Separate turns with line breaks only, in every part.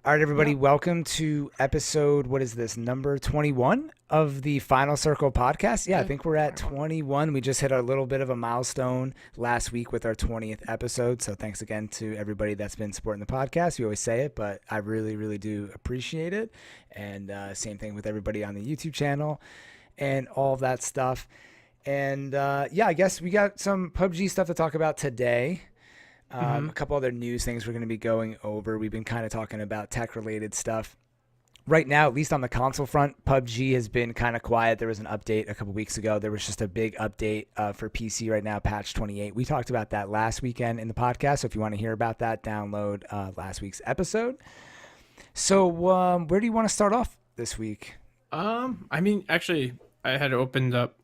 All right, everybody,
Yeah.
welcome to episode, what is this, number 21 of the Final Circle podcast? Yeah, I
Yeah.
think we're at
21.
21. We just hit a little bit of a milestone last week with our 20th episode. So thanks again to everybody that's been supporting the podcast. We always say it, but I really, really do appreciate it. And same thing with everybody on the YouTube channel and all of that stuff. And yeah, I guess we got some PUBG stuff to talk about today.
Mm-hmm.
A couple other news things we're going to be going over. We've been kind of talking about tech related stuff. Right now, at least on the console front, PUBG has been kind of quiet. There was an update a couple weeks ago. There was just a big update for PC right now, patch 28. We talked about that last weekend in the podcast. So if you want to hear about that, download last week's episode. So where do you want to start off this week?
Actually, I had opened up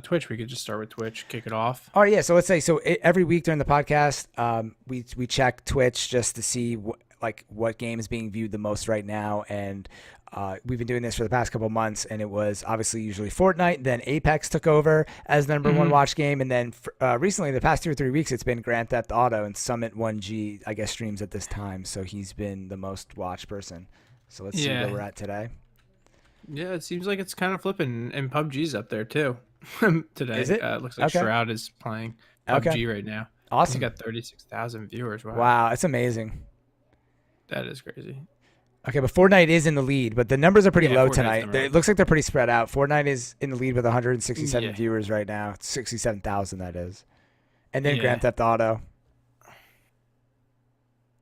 Twitch. We could just start with Twitch, kick it off.
Oh yeah, so let's say every week during the podcast, we check Twitch just to see what game is being viewed the most right now, and we've been doing this for the past couple of months, and it was obviously usually Fortnite. Then Apex took over as the number one watch game, and then recently, the past 2 or 3 weeks, it's been Grand Theft Auto, and Summit 1G I guess streams at this time, so he's been the most watched person. So let's see where we're at today.
Yeah, it seems like it's kind of flipping, and PUBG's up there too. Today,
Is it?
looks like
Okay.
Shroud is playing
Okay.
PUBG right now. He's
Awesome.
got 36,000 viewers.
Wow, it's amazing.
That is crazy.
Okay, but Fortnite is in the lead, but the numbers are pretty
Yeah,
low
Fortnite's
tonight.
number one.
It looks like they're pretty spread out. Fortnite is in the lead with 167
Yeah.
viewers right now. 67,000, that is. And then
Yeah.
Grand Theft Auto,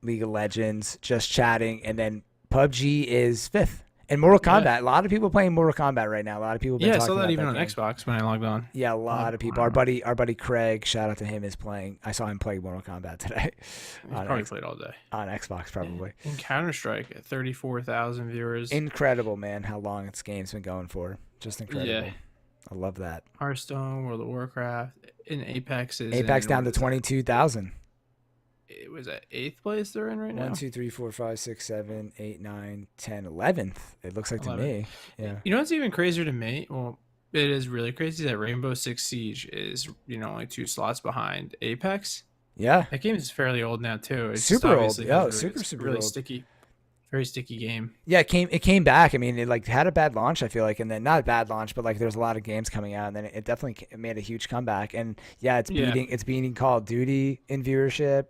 League of Legends, Just Chatting, and then PUBG is fifth. And Mortal
Yeah.
Kombat, a lot of people playing Mortal Kombat right now. A lot of people have been
Yeah, I
talking
saw
about
that even on
game.
Xbox when I logged on.
Yeah, a lot of people.
Wow.
Our buddy Craig, shout out to him, is playing. I saw him play Mortal Kombat today
He's probably played all day.
on Xbox, probably.
In Counter Strike, at 34,000 viewers.
Incredible, man, how long its game's been going for. Just incredible.
Yeah.
I love that.
Hearthstone, World of Warcraft, and Apex is
Apex
in,
down
what
to
is that?
22,000.
It was at 8th place they're in right now.
1, 2, 3, 4, 5, 6, 7, 8, 9, 10, 11th. It looks like
11.
to me. Yeah.
You know what's even crazier to me? Well, it is really crazy that Rainbow Six Siege is, only 2 slots behind Apex.
Yeah.
That game is fairly old now too. It's
Super
just
old.
obviously
Yeah,
because
super,
it's
super
really
old.
sticky. Very sticky game.
Yeah, it came back. I mean, it had a bad launch, I feel like, and then not a bad launch, but there's a lot of games coming out, and then it definitely made a huge comeback. And yeah, it's beating Call of Duty in viewership.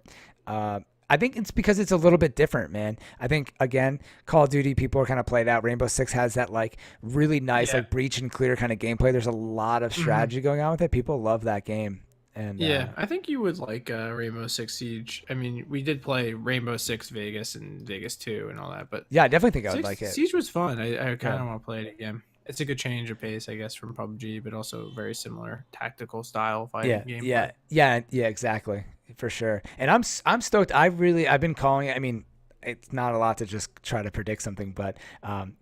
I think it's because it's a little bit different, man. I think again, Call of Duty people are kind of played out. Rainbow Six has that really nice breach and clear kind of gameplay. There's a lot of strategy going on with it. People love that game. And
I think you would like Rainbow Six Siege. I mean, we did play Rainbow Six Vegas and Vegas 2 and all that, but
yeah, I definitely think I would like it.
Siege was fun. I kind of want to play it again. It's a good change of pace, I guess, from PUBG, but also very similar tactical style fighting game.
Yeah, exactly, for sure. And I'm stoked. I've been calling it. I mean, it's not a lot to just try to predict something, but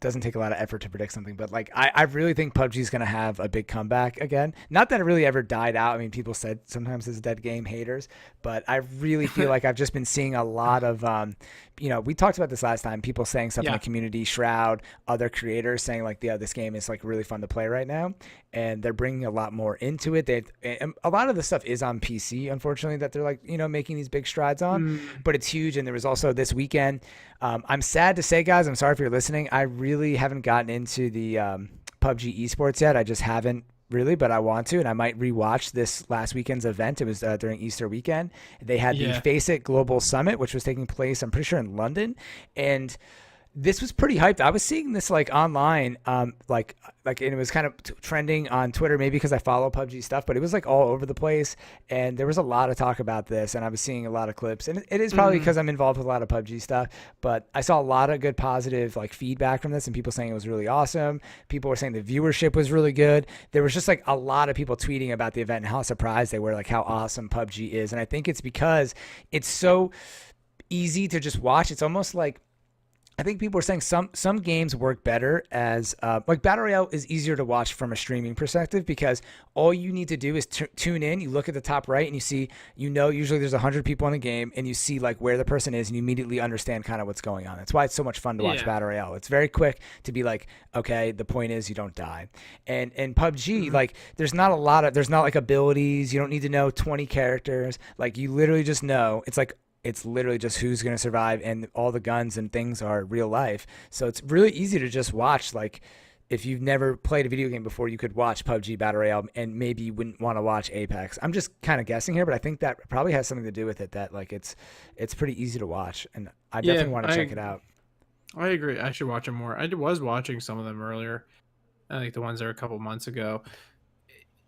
doesn't take a lot of effort to predict something. But I really think PUBG is going to have a big comeback again. Not that it really ever died out. I mean, people said sometimes it's a dead game, haters, but I really feel like I've just been seeing a lot of, we talked about this last time. People saying stuff in the community, Shroud, other creators saying this game is really fun to play right now, and they're bringing a lot more into it. A lot of the stuff is on PC, unfortunately, that they're making these big strides on, but it's huge. And there was also this weekend. I'm sad to say, guys, I'm sorry if you're listening. I really haven't gotten into the PUBG esports yet. I just haven't really, but I want to, and I might rewatch this last weekend's event. It was during Easter weekend. They had the Face It Global Summit, which was taking place, I'm pretty sure, in London, and this was pretty hyped. I was seeing this online, and it was kind of trending on Twitter, maybe because I follow PUBG stuff, but it was all over the place, and there was a lot of talk about this, and I was seeing a lot of clips, and it is probably because I'm involved with a lot of PUBG stuff, but I saw a lot of good positive feedback from this, and people saying it was really awesome. People were saying the viewership was really good. There was just a lot of people tweeting about the event and how surprised they were, how awesome PUBG is, and I think it's because it's so easy to just watch. It's almost I think people are saying some games work better as Battle Royale is easier to watch from a streaming perspective because all you need to do is tune in. You look at the top right and you see, usually there's 100 people in a game and you see where the person is and you immediately understand kind of what's going on. That's why it's so much fun to watch Battle Royale. It's very quick to be okay, the point is you don't die. And PUBG, there's not abilities. You don't need to know 20 characters. You literally just know. It's it's literally just who's going to survive, and all the guns and things are real life. So it's really easy to just watch. Like, if you've never played a video game before, you could watch PUBG Battle Royale and maybe you wouldn't want to watch Apex. I'm just kind of guessing here, but I think that probably has something to do with it, that like it's pretty easy to watch, and I definitely want to check it out.
I agree. I should watch them more. I was watching some of them earlier. I think the ones that were a couple months ago.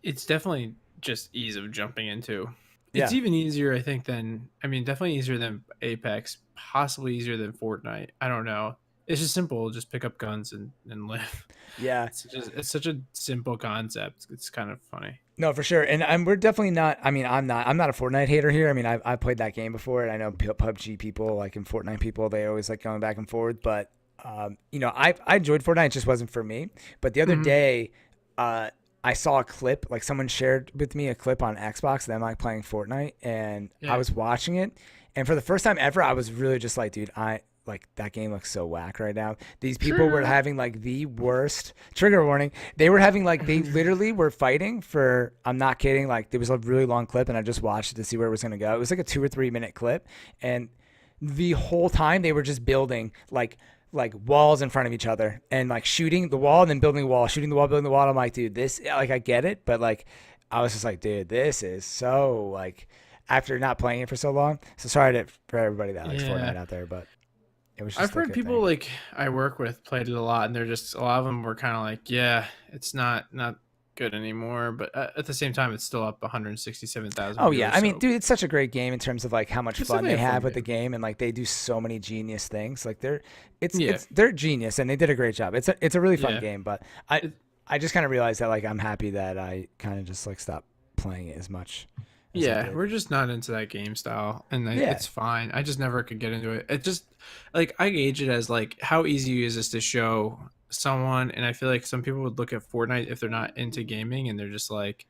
It's definitely just ease of jumping into. It's even easier, I think, definitely easier than Apex, possibly easier than Fortnite. I don't know. It's just simple. Just pick up guns and live.
Yeah.
It's such a simple concept. It's kind of funny.
No, for sure. And we're definitely not, I mean, I'm not a Fortnite hater here. I mean, I played that game before, and I know PUBG people, like, and Fortnite people, they always like going back and forth. But, you know, I enjoyed Fortnite. It just wasn't for me. But the other day, I saw a clip, like someone shared with me a clip on Xbox of them like playing Fortnite, and I was watching it. And for the first time ever, I was really just like, dude, like, that game looks so whack right now. These people were having like the worst, trigger warning. They were having like, they literally were fighting for, I'm not kidding. Like, there was a really long clip, and I just watched it to see where it was going to go. It was like a 2 or 3 minute clip. And the whole time they were just building like walls in front of each other, and like shooting the wall and then building the wall, shooting the wall, building the wall. I'm like, dude, this, like, I get it. But like, I was just like, dude, this is so, like, after not playing it for so long. So sorry for everybody that likes Fortnite out there, but it was just,
I've heard people like I work with played it a lot, and they're just, a lot of them were kind of like, yeah, it's not good anymore, but at the same time, it's still up 167,000.
Oh yeah, I mean, dude, it's such a great game in terms of like how much fun they have with the game, and like they do so many genius things. Like they're genius, and they did a great job. It's a really fun game, but I just kind of realized that like I'm happy that I kind of just like stopped playing it as much.
Yeah, we're just not into that game style, and it's fine. I just never could get into it. It just, like, I gauge it as like, how easy is this to show someone? And I feel like some people would look at Fortnite if they're not into gaming, and they're just like,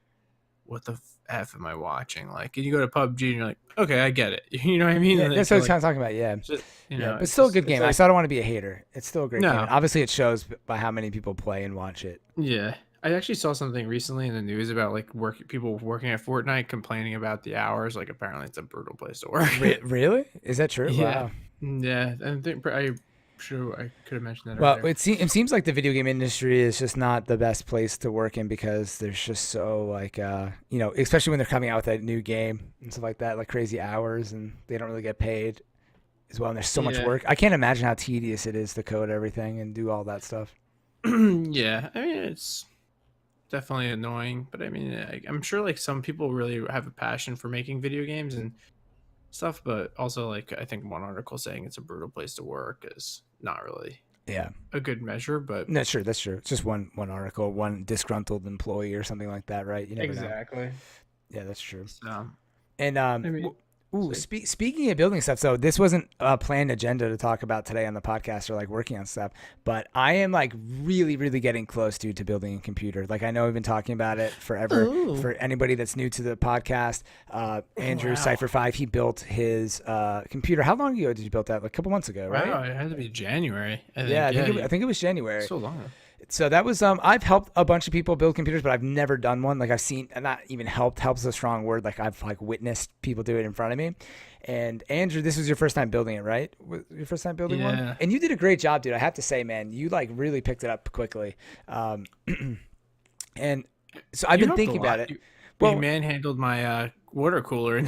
what the F am I watching? Like, and you go to PUBG and you're like, okay, I get it. You know what I mean?
Yeah, that's what I was kind of talking about. Yeah. Just, but it's still a good game. Like, I still don't want to be a hater. It's still a great game. Obviously, it shows by how many people play and watch it.
Yeah. I actually saw something recently in the news about like people working at Fortnite complaining about the hours. Like, apparently it's a brutal place to work.
Really? Is that true?
Yeah.
Wow.
Yeah. I think I could have mentioned that.
Well, it seems like the video game industry is just not the best place to work in, because there's just so like, you know, especially when they're coming out with a new game and stuff like that, like crazy hours, and they don't really get paid as well. And there's so much work. I can't imagine how tedious it is to code everything and do all that stuff.
Yeah. I mean, it's definitely annoying, but I mean, I'm sure like some people really have a passion for making video games and stuff, but also like, I think one article saying it's a brutal place to work is not really a good measure. But
that's true. It's just one article, one disgruntled employee or something like that, right? You never know. Yeah, that's true.
So,
and I mean, speaking of building stuff, so this wasn't a planned agenda to talk about today on the podcast or like working on stuff, but I am like really, really getting close to building a computer. Like, I know we've been talking about it forever. Ooh. For anybody that's new to the podcast, Andrew Cypher5, he built his computer. How long ago did you build that? Like a couple months ago, right?
Wow, it had to be January. I
think it was January.
So long.
So that was I've helped a bunch of people build computers, but I've never done one. Like, I've seen, not even help's a strong word. Like, I've like witnessed people do it in front of me. And Andrew, this was your first time building it, right? Your first time building one? And you did a great job, dude. I have to say, man, you like really picked it up quickly. And so I've been thinking about it.
You manhandled my water cooler.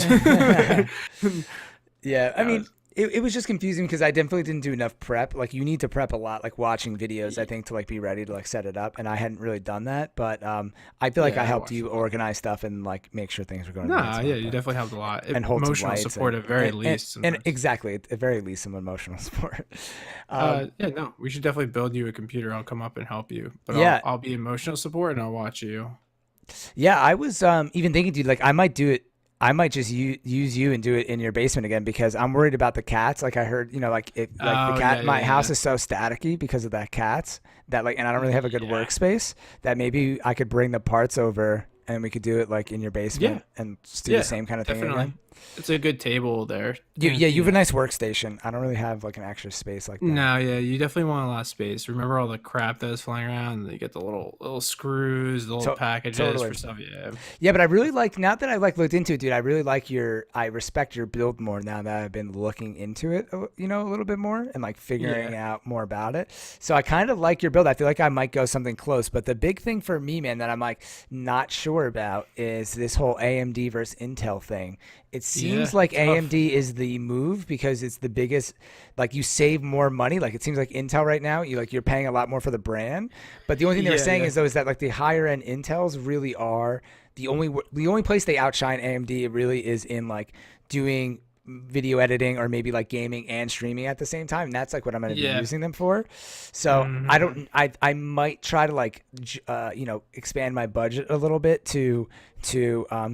Yeah, I mean, it was just confusing because I definitely didn't do enough prep. Like, you need to prep a lot, like watching videos, I think, to like be ready to like set it up. And I hadn't really done that, but I feel like I helped you organize stuff and like make sure things were going.
You definitely helped a lot.
And hold
emotional support at very least.
And exactly, at very least, some emotional support.
We should definitely build you a computer. I'll come up and help you. But I'll be emotional support and I'll watch you.
Yeah, I was even thinking, dude, like I might do it. I might just use you and do it in your basement again, because I'm worried about the cats. Like, I heard, you know, like the cat. My house is so staticky because of that cats that like, and I don't really have a good workspace, that maybe I could bring the parts over and we could do it like in your basement and do the same kind of thing again.
It's a good table there,
Yeah, you
you
have a
know.
nice workstation. I don't really have like an extra space like that.
No, yeah, you definitely want a lot of space. Remember all the crap that was flying around? You get the little screws, the little
To-
packages
Totally.
for stuff. Yeah,
Yeah, but I really like, now that I like looked into it, dude. I really like I respect your build more now that I've been looking into it, a little bit more and like
yeah,
figuring out more about it. So I kind of like your build. I feel like I might go something close, but the big thing for me, man, that I'm like not sure about is this whole AMD versus Intel thing. It seems
yeah.
like
Tough.
AMD is the move because it's the biggest, like you save more money. Like it seems like Intel right now, you're paying a lot more for the brand. But the only thing they were
Yeah,
saying
yeah,
is though is that like the higher end Intels really are the only place they outshine AMD really is in like doing video editing or maybe like gaming and streaming at the same time. And that's like what I'm going to be
yeah.
using them for. So I
Hmm.
don't I might try to like expand my budget a little bit to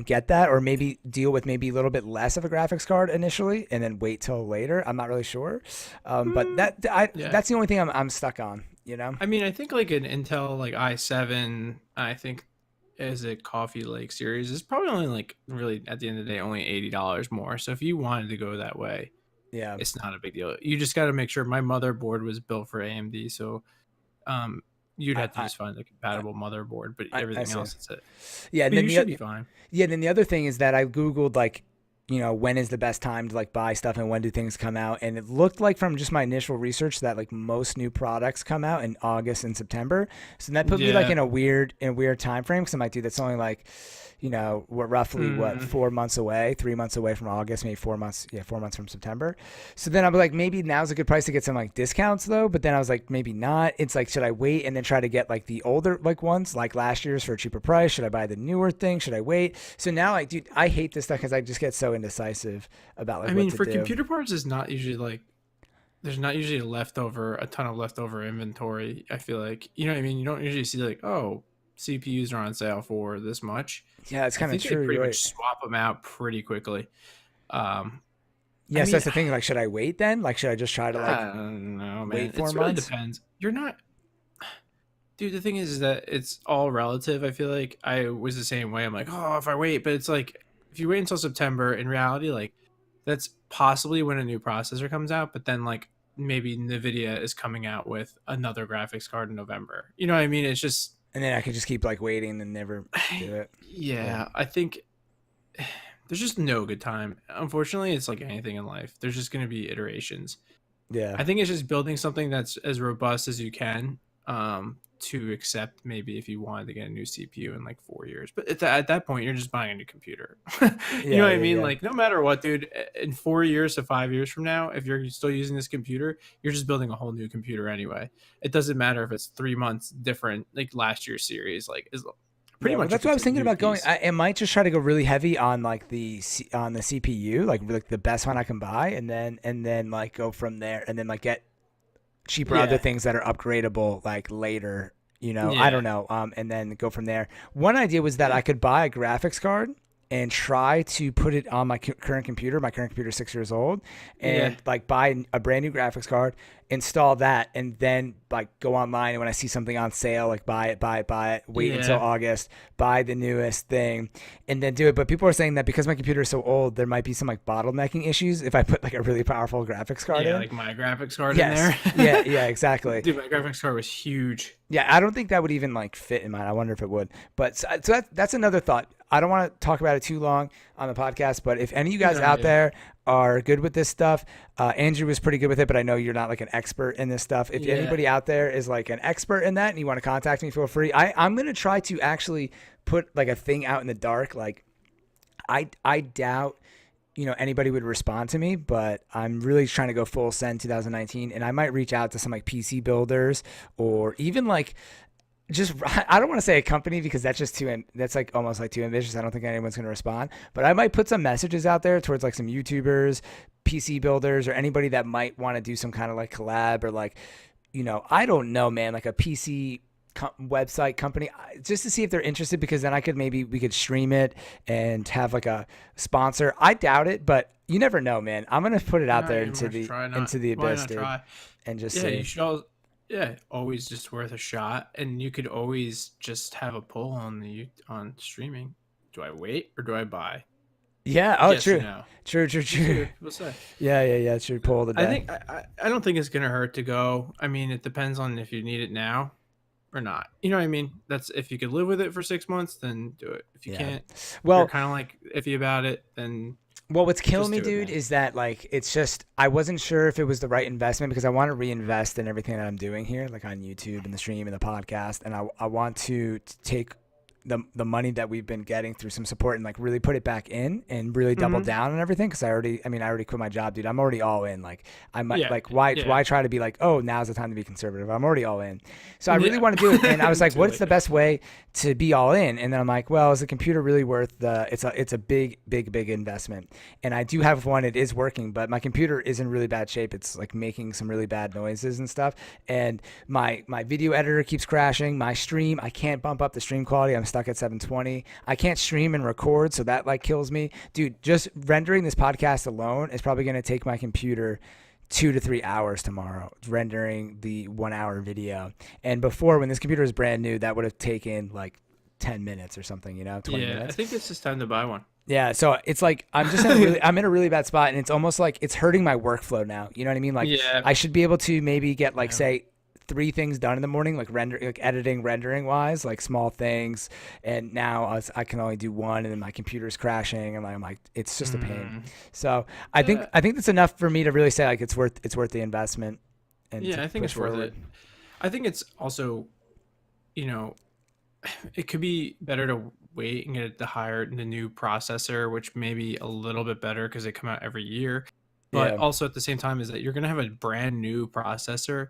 get that, or maybe deal with maybe a little bit less of a graphics card initially and then wait till later. I'm not really sure. But
Yeah.
that's the only thing I'm stuck on, you know?
I mean, I think like an Intel like i7, I think as a Coffee Lake series is probably only like really at the end of the day only $80 more. So if you wanted to go that way,
Yeah.
it's not a big deal. You just got to make sure my motherboard was built for AMD, so um you'd
I
have to
I
just find a compatible motherboard, but
I
everything
see.
else is it.
Yeah, and
But
then
you should be fine.
the other thing is that I googled like, when is the best time to like buy stuff and when do things come out, and it looked like from just my initial research that like most new products come out in August and September. So that put me like
Yeah.
in a weird time frame because I'm like, dude, that's only like, we're roughly what
Mm,
4 months away, 3 months away from August, maybe 4 months, yeah, 4 months from September. So then I was like, maybe now's a good price to get some like discounts though. But then I was like, maybe not. It's like, should I wait and then try to get like the older like ones like last year's for a cheaper price? Should I buy the newer thing? Should I wait? So now like, dude, I hate this stuff because I just get so indecisive about like
I
what
mean,
to
for
do.
computer parts, is not usually like there's not usually a ton of leftover inventory. I feel like, you know what I mean. You don't usually see like, oh, CPUs are on sale for this much.
Yeah, it's
I
kind of
think they
true.
pretty
You're
much
right.
swap them out pretty quickly. Um, I
Yes,
mean,
that's the thing. Like, should I wait then? Like, should I just try to like
I don't know, man.
wait four
It's really
months?
depends. You're not, dude. The thing is that it's all relative. I feel like I was the same way. I'm like, oh, if I wait, but it's like if you wait until September, in reality, like that's possibly when a new processor comes out. But then like maybe Nvidia is coming out with another graphics card in November. You know what I mean? It's just,
And then I could just keep like waiting and never do it. Yeah.
yeah. I think there's just no good time. Unfortunately, it's like anything in life. There's just going to be iterations.
Yeah.
I think it's just building something that's as robust as you can, to accept maybe if you wanted to get a new CPU in like 4 years. But at that point, you're just buying a new computer. You know
Yeah.
what I
Yeah.
mean?
Yeah.
Like, no matter what, dude, in 4 years to 5 years from now, if you're still using this computer, you're just building a whole new computer anyway. It doesn't matter if it's 3 months different, like last year's series, like, is pretty
Yeah, well,
much
that's
if
what I
it's
was
a
thinking
new
about going.
piece.
I might just try to go really heavy on like on the CPU, like the best one I can buy, and then like go from there, and then like get cheaper other
Yeah.
things that are upgradable like later. I
Yeah.
don't know. And then go from there. One idea was that I could buy a graphics card and try to put it on my current computer. My current computer is 6 years old,
Yeah.
and like buy a brand new graphics card, install that, and then like go online and when I see something on sale, like buy it. Wait until
Yeah.
August, buy the newest thing, and then do it. But people are saying that because my computer is so old, there might be some like bottlenecking issues if I put like a really powerful graphics card
Yeah.
in.
Like my graphics card in
Yes.
there.
Yeah, exactly.
Dude, my graphics card was huge.
Yeah, I don't think that would even like fit in mine. I wonder if it would. But so that's another thought. I don't want to talk about it too long on the podcast, but if any of you guys
No,
out
yeah.
there are good with this stuff, Andrew was pretty good with it, but I know you're not like an expert in this stuff. If
Yeah.
anybody out there is like an expert in that and you want to contact me, feel free. I'm gonna try to actually put like a thing out in the dark. Like I doubt anybody would respond to me, but I'm really trying to go full send 2019, and I might reach out to some like PC builders or even like just I don't want to say a company because that's just that's like almost like too ambitious. I don't think anyone's going to respond, but I might put some messages out there towards like some YouTubers, PC builders, or anybody that might want to do some kind of like collab or like I don't know, man, like a PC website company just to see if they're interested, because then we could stream it and have like a sponsor. I doubt it, but you never know, man. I'm gonna put it out
No,
there
you should try. Not
into the
why
abyss,
not
dude,
try?
and just
Yeah, you
see.
should yeah, always just worth a shot, and you could always just have a poll on the on streaming. Do I wait or do I buy?
Yeah. Oh,
Yes or
true.
no?
True. True.
Let's see
True.
what people say.
Yeah. True. Poll of the
I
day.
think I don't think it's gonna hurt to go. I mean, it depends on if you need it now or not. You know what I mean? That's if you could live with it for 6 months, then do it. If you
Yeah.
can't, if you're
Well,
kind of like iffy about it, then
what's killing
just
me,
do it,
dude,
man.
is that like it's just I wasn't sure if it was the right investment because I want to reinvest in everything that I'm doing here, like on YouTube and the stream and the podcast, and I want to take the money that we've been getting through some support and like really put it back in and really double
Mm-hmm.
down on everything because I already quit my job, dude. I'm already all in. Like I might
Yeah,
like why
yeah,
try to be like, oh, now's the time to be conservative. I'm already all in. So I really
yeah.
want to do it, and I was like,
Too
what's
late
the
now.
best way to be all in? And then I'm like, well, is the computer really worth the? It's a big investment, and I do have one. It is working, but my computer is in really bad shape. It's like making some really bad noises and stuff, and my video editor keeps crashing. My stream, I can't bump up the stream quality. I'm stuck at 720. I can't stream and record, so that like kills me, dude. Just rendering this podcast alone is probably gonna take my computer 2 to 3 hours tomorrow rendering the 1 hour video. And before, when this computer was brand new, that would have taken like 10 minutes or something, 20
Yeah, I
minutes.
think it's just time to buy one.
Yeah, so it's like I'm in a really bad spot, and it's almost like it's hurting my workflow now. You know what I mean? Like
Yeah,
I should be able to maybe get like
yeah.
say 3 things done in the morning, like editing, rendering wise, like small things. And now I can only do one, and then my computer's crashing, and I'm like, it's just a pain.
Mm,
So
yeah,
I think that's enough for me to really say like it's worth the investment and
yeah.
to
I think
push
it's worth
forward.
it. I think it's also, you know, it could be better to wait and get the new processor, which may be a little bit better because they come out every year. But
Yeah,
also at the same time is that you're gonna have a brand new processor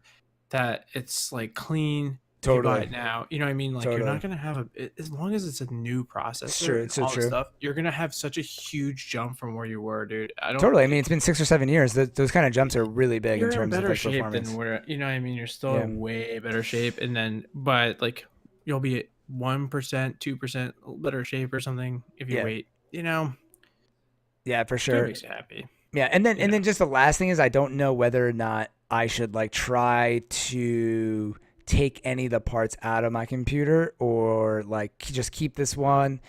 that it's like clean if you buy
totally,
it now. You know what I mean? Like you're
totally.
not gonna have as long as it's a new
It's
processor
true.
and
It's so
all the
true.
stuff, you're gonna have such a huge jump from where you were, dude. I don't
Totally. I mean, it's
like
been 6 or 7 years. Those kind of jumps are really big in
you're in
terms of
better
like
shape than
performance.
where you know what I mean. You're still
Yeah.
in way better shape, and then but like you'll be at 1%, 2% better shape or something if you
Yeah.
wait. You know,
Yeah, for
do what
sure.
makes you happy.
Yeah,
You
and then
know.
just the last thing is I don't know whether or not I should like try to take any of the parts out of my computer or like just keep this one.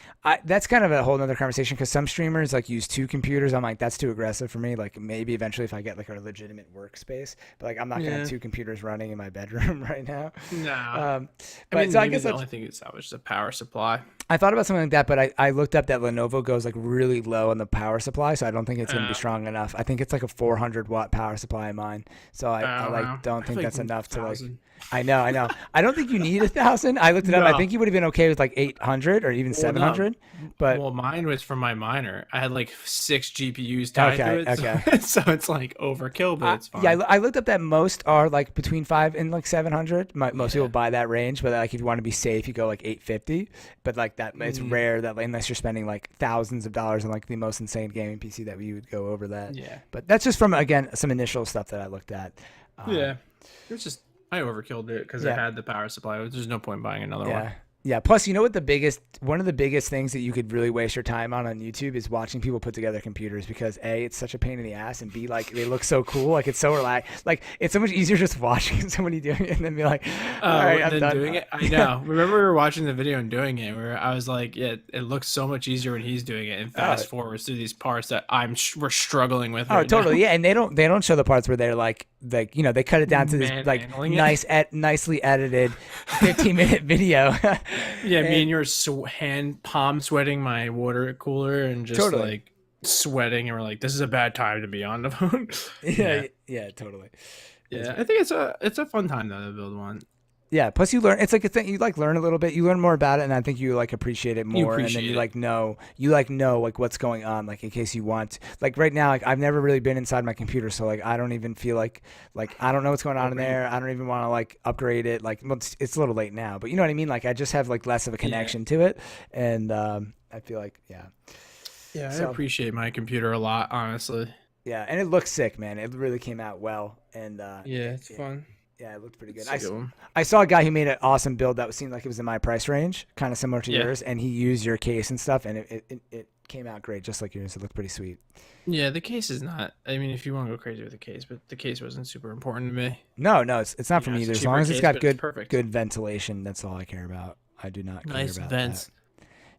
That's kind of a whole nother conversation because some streamers like use 2 computers. I'm like, that's too aggressive for me. Like maybe eventually if I get like a legitimate workspace, but like I'm not gonna have
Yeah.
2 computers running in my bedroom right now.
Nah.
Um,
I
but
mean,
so I
maybe
guess
the
that's
only thing is salvage is the power supply.
I thought about something like that, but I looked up that Lenovo goes like really low on the power supply, so I don't think it's going to be
Uh,
strong enough. I think it's like a 400-watt power supply in mine, so I
oh
like
wow.
don't
I
think
feel like
that's enough to like.
1,000.
I know, I know. I don't think you need 1,000. I looked it up. I
No.
think you would have been okay with like 800 or even
Well, no.
700, but
Well, mine was from my miner. I had like 6 GPUs tied to
okay,
it,
okay.
so it's like overkill, but it's
Yeah,
fine.
I looked up that most are like between 5 and like 700. Most people
Yeah.
buy that range, but like if you want to be safe, you go like 850. But like that, it's
Mm,
rare that like, unless you're spending like thousands of dollars on like the most insane gaming PC that we would go over that.
yeah.
But that's just from again some initial stuff that I looked at.
Yeah. It's just I overkilled it because I
Yeah,
had the power supply. There's no point buying another one.
yeah, yeah. Plus, you know what one of the biggest things that you could really waste your time on YouTube is watching people put together computers because A, it's such a pain in the ass, and B, like they look so cool, like it's so relaxed, like it's so much easier just watching somebody doing it and then be like, all
Oh,
right,
and
I'm
then
done.
doing it. I know. Remember we were watching the video and doing it where I was like, yeah, it looks so much easier when he's doing it and
Oh,
fast forwards through these parts that we're struggling with
oh,
right now.
totally. Yeah, and they don't show the parts where they're like they cut it down to this like
Manhandling it.
nicely edited 15-minute video.
Yeah, me and
And
your hand palm sweating my water cooler and just
totally.
like sweating, and we're like, this is a bad time to be on the phone.
Yeah,
Yeah,
yeah, totally.
yeah. I think it's a fun time though to build one.
Yeah. Plus, you learn. It's like a thing. You like learn a little bit. You learn more about it, and I think you like appreciate it
You
more. And then
appreciate
you
it.
like know. You like know like what's going on. Like in case you want. Like right now, like I've never really been inside my computer, so like I don't even feel like I don't know what's going on in
Opening it.
there. I don't even want to like upgrade it. Like well, it's a little late now, but you know what I mean. Like I just have like less of a
Yeah,
connection to it, and I feel like yeah.
yeah. I
So
appreciate my computer a lot, honestly.
yeah, and it looks sick, man. It really came out well, and
Yeah, it's
yeah,
fun.
yeah, it looked pretty good.
It's a good one.
I saw a guy who made an awesome build that seemed like it was in my price range, kind of similar to
Yeah,
yours, and he used your case and stuff, and it came out great, just like yours. It looked pretty sweet.
yeah. The case is not. I mean, if you want to go crazy with the case, but the case wasn't super important to me.
No, no, it's not for me
It's
either.
a
As long
cheaper
as it's
case,
got
but it's perfect.
good ventilation, that's all I care about. I do not care
Nice
about that.
vents.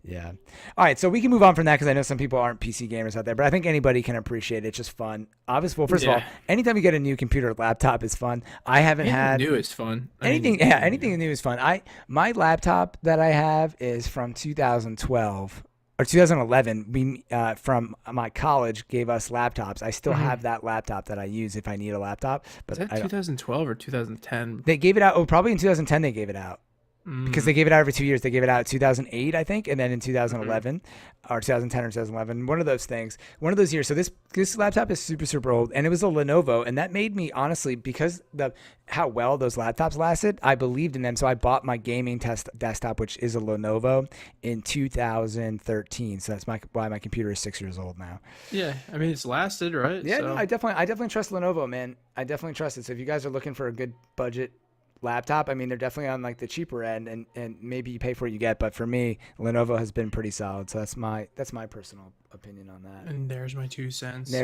Yeah. All right, so we can move on from that because I know some people aren't PC gamers out there, but I think anybody can appreciate it. It's just fun. Obviously, well, first of all, anytime you get a new computer or laptop is fun. I haven't had
new is fun.
Anything. Yeah, anything new is fun. My laptop that I have is from 2012 or 2011. We from my college gave us laptops. I still have that laptop that I use if I need a laptop. But
is that 2012 or 2010?
They gave it out. Oh, probably in 2010 they gave it out. Because they gave it out every 2 years. They gave it out in 2008, I think, and then in 2011 or 2010 or 2011. One of those things. One of those years. So this laptop is super, super old, and it was a Lenovo, and that made me, honestly, because how well those laptops lasted, I believed in them. So I bought my gaming desktop, which is a Lenovo, in 2013. So that's why my computer is 6 years old now.
Yeah, I mean, it's lasted, right?
Yeah, no, I definitely trust Lenovo, man. I definitely trust it. So if you guys are looking for a good budget laptop, I mean, they're definitely on like the cheaper end, and maybe you pay for what you get, but for me, Lenovo has been pretty solid. So that's my personal opinion on that.
And there's my 2 cents.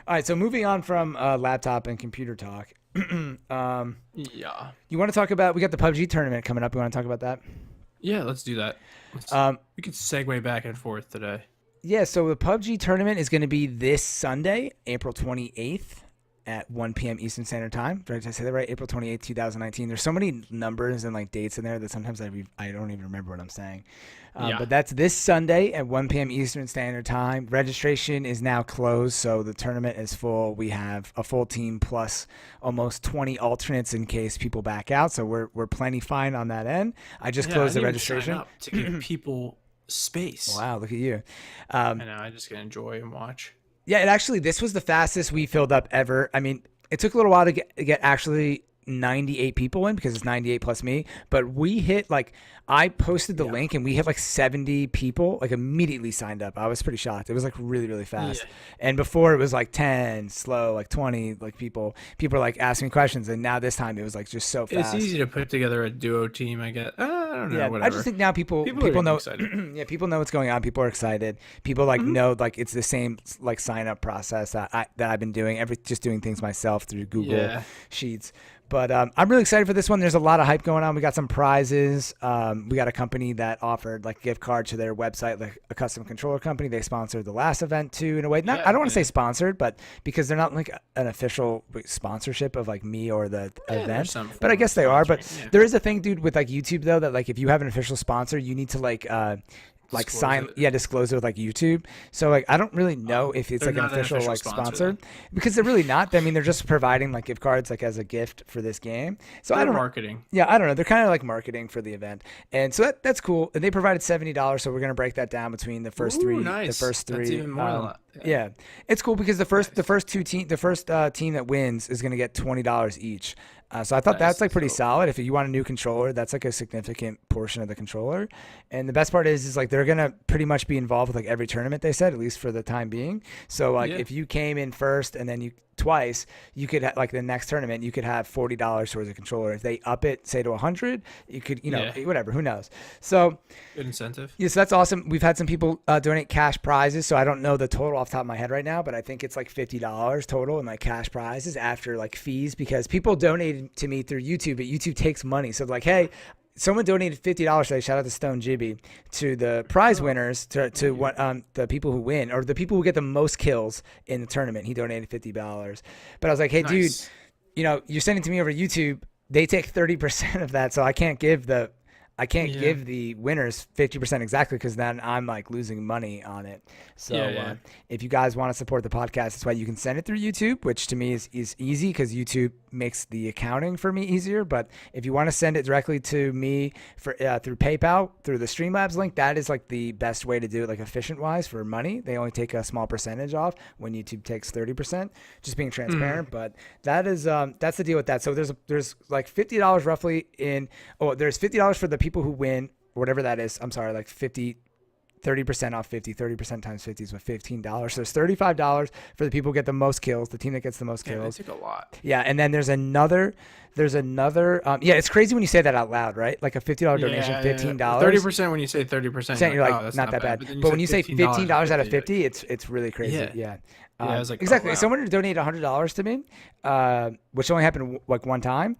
All right, so moving on from laptop and computer talk.
Yeah.
You want to talk about, we got the PUBG tournament coming up. You want to talk about that?
Yeah, let's do that. We could segue back and forth today.
Yeah, so the PUBG tournament is going to be this Sunday, April 28th. At 1 p.m. Eastern Standard Time. Did I say that right? April 28th, 2019. There's so many numbers and like dates in there that sometimes I don't even remember what I'm saying. But that's this Sunday at 1 p.m. Eastern Standard Time. Registration is now closed, so the tournament is full. We have a full team plus almost 20 alternates in case people back out. So we're plenty fine on that end. I just closed the registration.
Sign up to give people space.
Wow, look at you.
I know, I just can enjoy and watch.
Yeah, this was the fastest we filled up ever. I mean, it took a little while to get actually 98 people in because it's 98 plus me, but we hit I posted the link and we hit 70 people immediately signed up. I was pretty shocked. It was really, really fast. Yeah. And before it was 10 slow, 20 people were asking questions, and now this time it was just so fast.
It's easy to put together a duo team, I guess. I don't know, whatever.
I just think now people know yeah, people know what's going on. People are excited. People know it's the same sign up process that I've been doing, just doing things myself through Google Sheets. But I'm really excited for this one. There's a lot of hype going on. We got some prizes. We got a company that offered a gift card to their website, a custom controller company. They sponsored the last event too, in a way. I don't want to say sponsored, but because they're not an official sponsorship of me or the event. But I guess they are. But there is a thing, dude, with YouTube though, that if you have an official sponsor, you need to disclose it with YouTube. So I don't really know if it's an official sponsor because they're really not. I mean, they're just providing gift cards as a gift for this game. So I don't
marketing.
Yeah, I don't know. They're kind of marketing for the event, and so that's cool. And they provided $70, so we're gonna break that down between the first three.
Nice.
The first three.
That's even more.
Yeah, it's cool because the first team that wins is gonna get $20 each. So I thought that's pretty solid. If you want a new controller, that's a significant portion of the controller. And the best part is they're going to pretty much be involved with every tournament, they said, at least for the time being. So if you came in first and then you twice, you could the next tournament, you could have $40 towards a controller. If they up it, say to 100, you could, whatever, who knows? So
good incentive.
Yeah, so that's awesome. We've had some people donate cash prizes. So I don't know the total off the top of my head right now, but I think it's $50 total in cash prizes after fees, because people donated to me through YouTube, but YouTube takes money. So hey, someone donated $50 today. Shout out to Stone Jibby, to the prize winners, to what the people who win or the people who get the most kills in the tournament. He donated $50. But I was like, hey, nice. Dude, you're sending to me over YouTube. They take 30% of that, so I can't give the winners 50% exactly, because then I'm losing money on it. So if you guys want to support the podcast, that's why you can send it through YouTube, which to me is easy because YouTube makes the accounting for me easier. But if you want to send it directly to me through PayPal, through the Streamlabs link, that is the best way to do it, efficient wise for money. They only take a small percentage off when YouTube takes 30%, just being transparent. But that is that's the deal with that. So there's $50 roughly there's $50 for the people who win, whatever that is. I'm sorry, 30% off 30% times 50 is $15. So there's $35 for the people who get the most kills, the team that gets the most kills.
They take a lot.
Yeah, and then there's another it's crazy when you say that out loud, right? A $50 donation, $15.
30% when you say 30%.
You're that's not that bad. But when you say $15 out of 50, it's really crazy. Yeah.
I was
exactly.
Oh, wow.
If someone donated $100 to me, which only happened one time,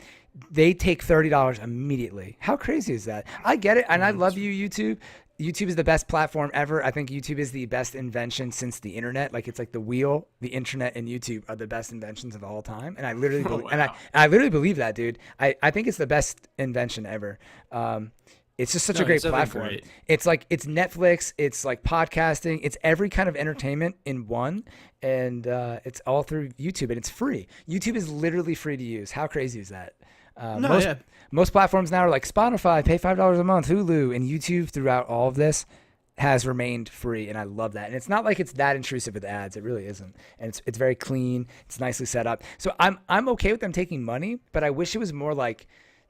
they take $30 immediately. How crazy is that? I get it, and I love you, YouTube. YouTube is the best platform ever. I think YouTube is the best invention since the internet. Like it's like the wheel, the internet, and YouTube are the best inventions of all time. And I literally,
Oh,
and
wow.
I literally believe that, dude. I think it's the best invention ever. It's just such
No,
a great
it's definitely
platform.
great.
It's like it's Netflix, it's like podcasting, it's every kind of entertainment in one, and it's all through YouTube, and it's free. YouTube is literally free to use. How crazy is that?
No, yeah.
Most platforms now are like Spotify, pay $5 a month, Hulu, and YouTube throughout all of this has remained free, and I love that. And it's not like it's that intrusive with ads. It really isn't, and it's very clean. It's nicely set up. So I'm okay with them taking money, but I wish it was more like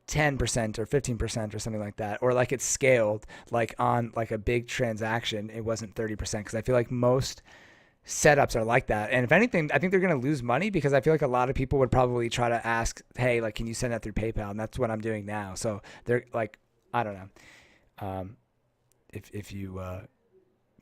10% or 15% or something like that, or like it's scaled like on like a big transaction. It wasn't 30% because I feel like most setups are like that. And if anything, I think they're going to lose money because I feel like a lot of people would probably try to ask, hey, like, can you send that through PayPal? And that's what I'm doing now. So they're like, I don't know. If you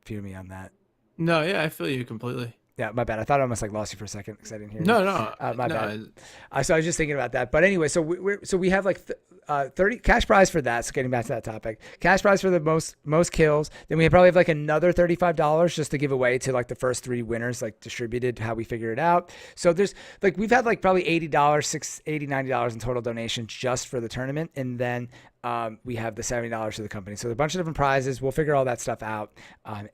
feel me on that.
No, yeah, I feel you completely.
Yeah, my bad. I thought I almost like lost you for a second because I didn't hear you.
No, no,
My
no.
bad. So I was just thinking about that. But anyway, so we have like 30 cash prize for that. So getting back to that topic, cash prize for the most kills. Then we probably have like another $35 just to give away to like the first 3 winners, like distributed how we figure it out. So there's like we've had like probably $80, $90 in total donations just for the tournament, and then we have the $70 to the company. So a bunch of different prizes. We'll figure all that stuff out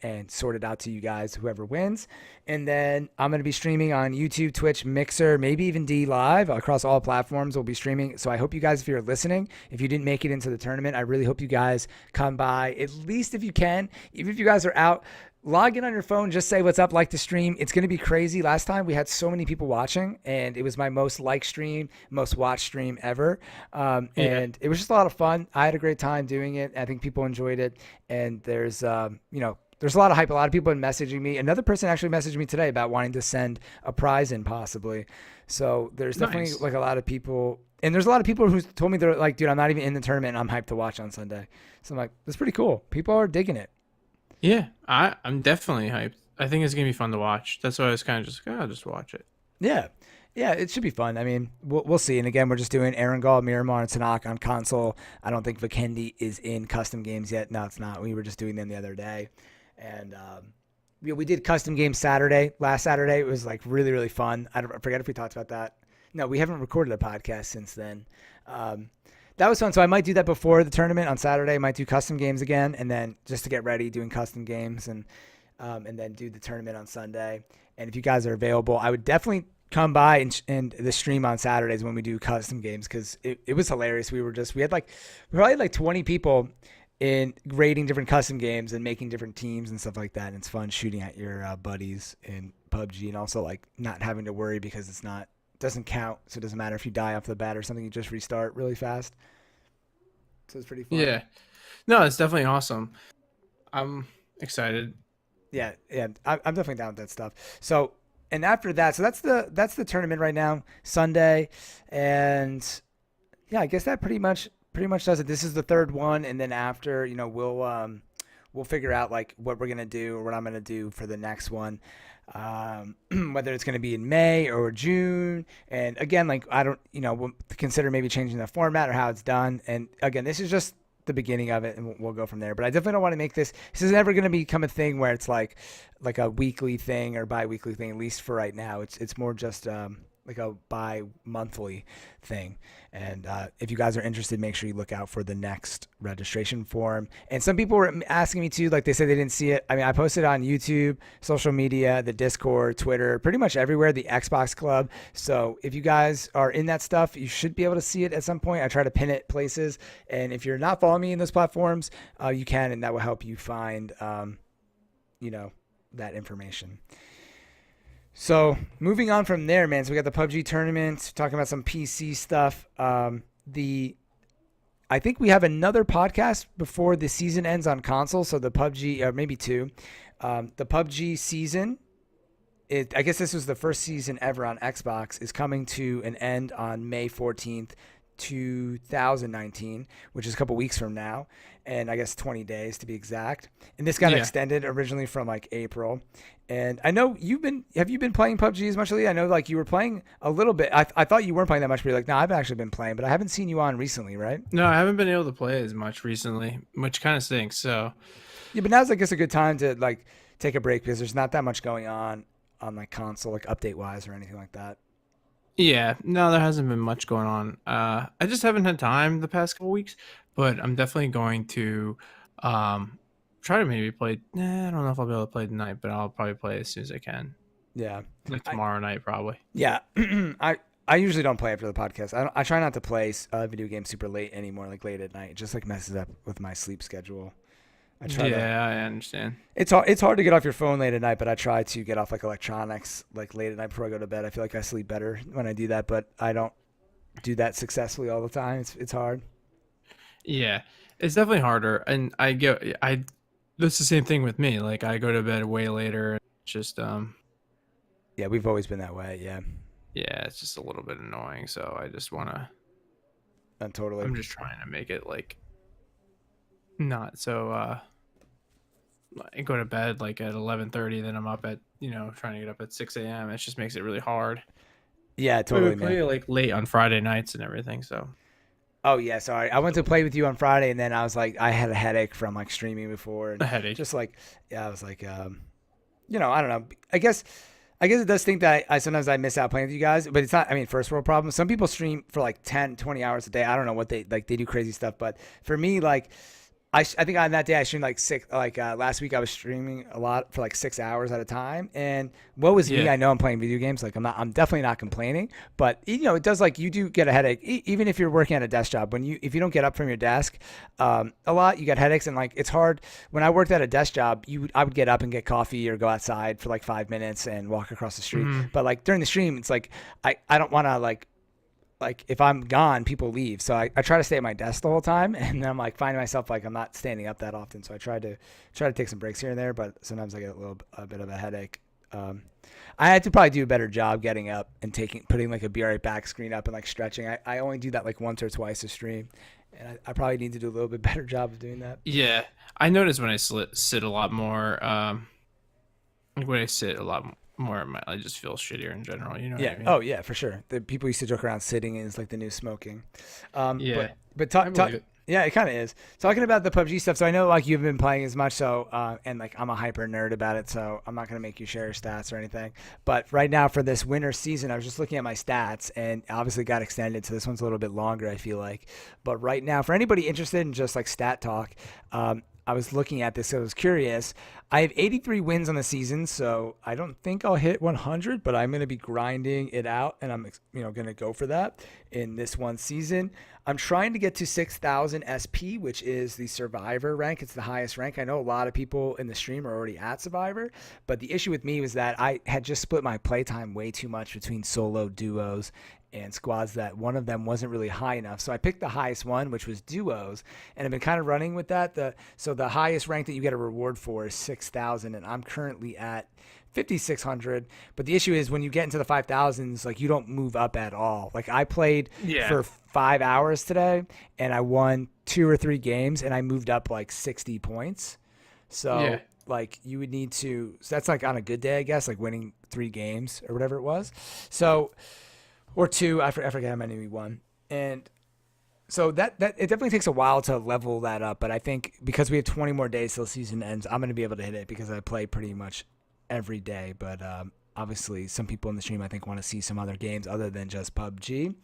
and sort it out to you guys, whoever wins. And then I'm going to be streaming on YouTube, Twitch, Mixer, maybe even D Live across all platforms. We'll be streaming. So I hope you guys, if you're listening, if you didn't make it into the tournament, I really hope you guys come by, at least if you can. Even if you guys are out, log in on your phone, just say what's up, like the stream. It's going to be crazy. Last time we had so many people watching, and it was my most liked stream, most watched stream ever. And it was just a lot of fun. I had a great time doing it. I think people enjoyed it. And there's, there's a lot of hype. A lot of people have been messaging me. Another person actually messaged me today about wanting to send a prize in possibly. So there's definitely like a lot of people. And there's a lot of people who told me they're like, dude, I'm not even in the tournament, and I'm hyped to watch on Sunday. So I'm like, that's pretty cool. People are digging it.
Yeah, I'm definitely hyped. I think it's gonna be fun to watch. That's why I was kind of just like, oh, I'll just watch it.
Yeah. Yeah, it should be fun. I mean, we'll see. And again, we're just doing Erangel, Miramar, and Tanakh on console. I don't think Vikendi is in custom games yet. No, it's not. We were just doing them the other day. And we did custom games last Saturday. It was like really, really fun. I forget if we talked about that. No, we haven't recorded a podcast since then. That was fun. So I might do that before the tournament on Saturday. I might do custom games again, and then just to get ready, doing custom games, and then do the tournament on Sunday. And if you guys are available, I would definitely come by and the stream on Saturdays when we do custom games, because it was hilarious. We probably had like 20 people in grading different custom games and making different teams and stuff like that. And it's fun shooting at your buddies in PUBG, and also like not having to worry because doesn't count, so it doesn't matter if you die off the bat or something. You just restart really fast. So it's pretty fun.
Yeah, no, it's definitely awesome. I'm excited.
Yeah, I'm definitely down with that stuff. So, and after that, so that's the tournament right now, Sunday, and yeah, I guess that pretty much does it. This is the third one, and then after, we'll figure out like what we're gonna do or what I'm gonna do for the next one. Whether it's going to be in May or June. And again, like, we'll consider maybe changing the format or how it's done. And again, this is just the beginning of it, and we'll go from there. But I definitely don't want to make this is never going to become a thing where it's like a weekly thing or bi-weekly thing, at least for right now. It's more just like a bi-monthly thing. And if you guys are interested, make sure you look out for the next registration form. And some people were asking me too, like they said they didn't see it. I mean, I posted on YouTube, social media, the Discord, Twitter, pretty much everywhere, the Xbox Club. So if you guys are in that stuff, you should be able to see it at some point. I try to pin it places. And if you're not following me in those platforms, you can, and that will help you find, that information. So moving on from there, man. So we got the PUBG tournament, talking about some PC stuff. I think we have another podcast before the season ends on console. So the PUBG, or maybe 2, the PUBG season. I guess this was the first season ever on Xbox, is coming to an end on May 14th, 2019, which is a couple weeks from now, and I guess 20 days to be exact. And this got extended originally from like April. And I know have you been playing PUBG as much lately? I know like you were playing a little bit. I thought you weren't playing that much, but you're like, no, I've actually been playing, but I haven't seen you on recently, right?
No, I haven't been able to play as much recently, which kind of stinks. So
Yeah, but now's I guess a good time to like take a break because there's not that much going on like console, like update wise or anything like that.
Yeah, no, there hasn't been much going on. I just haven't had time the past couple weeks, but I'm definitely going to um try to maybe play. I don't know if I'll be able to play tonight, but I'll probably play as soon as I can.
Yeah,
Like
I
tomorrow night, probably.
yeah I usually don't play after the podcast. I try not to play video games super late anymore, like late at night. It just like messes up with my sleep schedule. I try to.
Yeah, I understand.
It's hard to get off your phone late at night, but I try to get off like electronics like late at night before I go to bed. I feel like I sleep better when I do that, but I don't do that successfully all the time. It's hard.
Yeah, it's definitely harder, and I. That's the same thing with me. Like I go to bed way later. It's just
Yeah, we've always been that way. Yeah,
yeah, it's just a little bit annoying. So I just wanna.
totally.
I'm just trying to make it like not so. I go to bed like at 11:30, then I'm up at trying to get up at 6 a.m. It just makes it really hard.
Yeah,
We
totally,
play
man.
like late on Friday nights and everything. So
Oh yeah, sorry. I went to play with you on Friday, and then I was like, I had a headache from like streaming before, and
a headache.
just like, yeah, I was like, I don't know. I guess it does think that I sometimes I miss out playing with you guys, but it's not. I mean, first world problem. Some people stream for like 10, 20 hours a day. I don't know what they like. They do crazy stuff, but for me, like I think on that day I streamed like six. Like last week I was streaming a lot for like 6 hours at a time. And what was me?
Yeah.
I know I'm playing video games. Like I'm not. I'm definitely not complaining. But it does like you do get a headache even if you're working at a desk job. If you don't get up from your desk, a lot you get headaches and like it's hard. When I worked at a desk job, I would get up and get coffee or go outside for like 5 minutes and walk across the street.
Hmm.
But like during the stream, it's like I don't want to like if I'm gone, people leave. So I try to stay at my desk the whole time, and then I'm like finding myself like I'm not standing up that often. So I try to take some breaks here and there, but sometimes I get a bit of a headache. I had to probably do a better job getting up and putting like a be right back screen up and like stretching. I only do that like once or twice a stream, and I probably need to do a little bit better job of doing that.
Yeah, I notice when I sit a lot more. Like when I sit a lot more, I just feel shittier in general. You know what
Yeah.
I mean?
Oh yeah, for sure. The people used to joke around sitting is like the new smoking.
Yeah,
But
I believe it.
yeah, it kind of is. Talking about the PUBG stuff, so I know like you haven't been playing as much, so and like I'm a hyper nerd about it, so I'm not gonna make you share your stats or anything. But right now for this winter season, I was just looking at my stats, and obviously got extended, so this one's a little bit longer. I feel like, but right now for anybody interested in just like stat talk, I was looking at this, so I was curious. I have 83 wins on the season, so I don't think I'll hit 100, but I'm going to be grinding it out, and I'm going to go for that in this one season. I'm trying to get to 6,000 SP, which is the Survivor rank. It's the highest rank. I know a lot of people in the stream are already at Survivor, but the issue with me was that I had just split my playtime way too much between solo, duos, and squads that one of them wasn't really high enough. So I picked the highest one, which was duos, and I've been kind of running with that. So the highest rank that you get a reward for is 6,000, and I'm currently at 5,600. But the issue is when you get into the 5,000s, like you don't move up at all. Like I played
Yeah.
for 5 hours today, and I won 2 or 3 games, and I moved up like 60 points. So
Yeah.
like you would need to. So that's like on a good day, I guess, like winning 3 games or whatever it was. So. Or two, I forget how many we won. And so that it definitely takes a while to level that up. But I think because we have 20 more days till the season ends, I'm going to be able to hit it because I play pretty much every day. But obviously, some people in the stream, I think, want to see some other games other than just PUBG.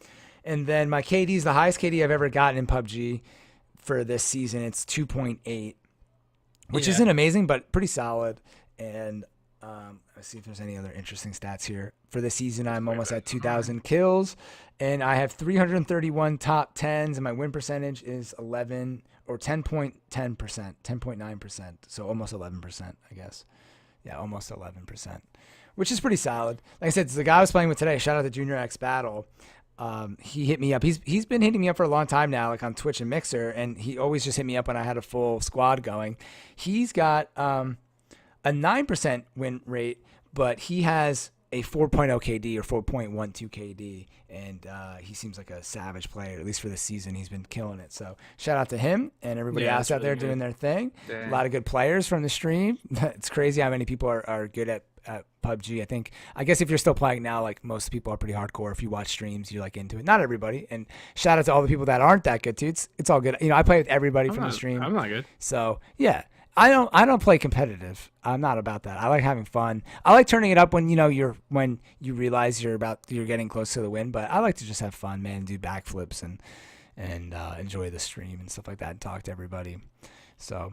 And then my KD is the highest KD I've ever gotten in PUBG for this season. It's 2.8, which
Yeah.
isn't amazing, but pretty solid. And let's see if there's any other interesting stats here. For the season, I'm almost at 2,000 kills, and I have 331 top 10s, and my win percentage is 11 or 10.10%, 10.9%, so almost 11%, I guess. Yeah, almost 11%, which is pretty solid. Like I said, it's the guy I was playing with today. Shout out to Junior X Battle. He hit me up. He's been hitting me up for a long time now, like on Twitch and Mixer, and he always just hit me up when I had a full squad going. He's got a 9% win rate, but he has a 4.0 KD or 4.12 KD, and he seems like a savage player, at least for this season. He's been killing it. So shout out to him and everybody
Yeah,
else
that's
out there
really
doing
good.
their thing.
Dang.
A lot of good players from the stream. It's crazy how many people are good at PUBG. I guess if you're still playing now, like most people are pretty hardcore. If you watch streams, you're like into it. Not everybody. And shout out to all the people that aren't that good too. It's all good. I play with everybody from the stream.
I'm not good.
So yeah. I don't play competitive. I'm not about that. I like having fun. I like turning it up when when you realize you're getting close to the win. But I like to just have fun, man. Do backflips and enjoy the stream and stuff like that, and talk to everybody. So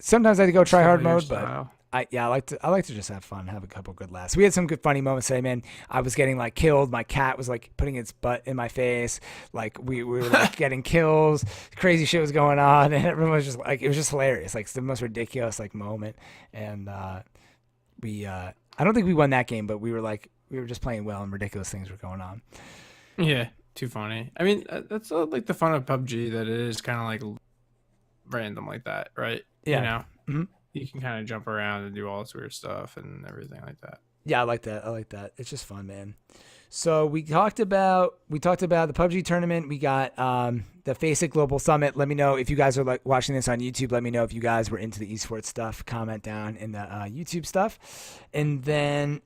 sometimes I go try hard mode, but I like to just have fun, have a couple good laughs. We had some good funny moments today, man. I was getting like killed. My cat was like putting its butt in my face. Like we were like getting kills. Crazy shit was going on, and everyone was just like, it was just hilarious. Like it's the most ridiculous like moment. And I don't think we won that game, but we were just playing well, and ridiculous things were going on.
Yeah, too funny. I mean, that's like the fun of PUBG, that it is kind of like random like that, right?
Yeah.
You know,
Mm-hmm.
you can kind of jump around and do all this weird stuff and everything like that.
Yeah, I like that. It's just fun, man. So we talked about the PUBG tournament. We got the Face It Global Summit. Let me know if you guys are like watching this on YouTube. Let me know if you guys were into the esports stuff. Comment down in the YouTube stuff. And then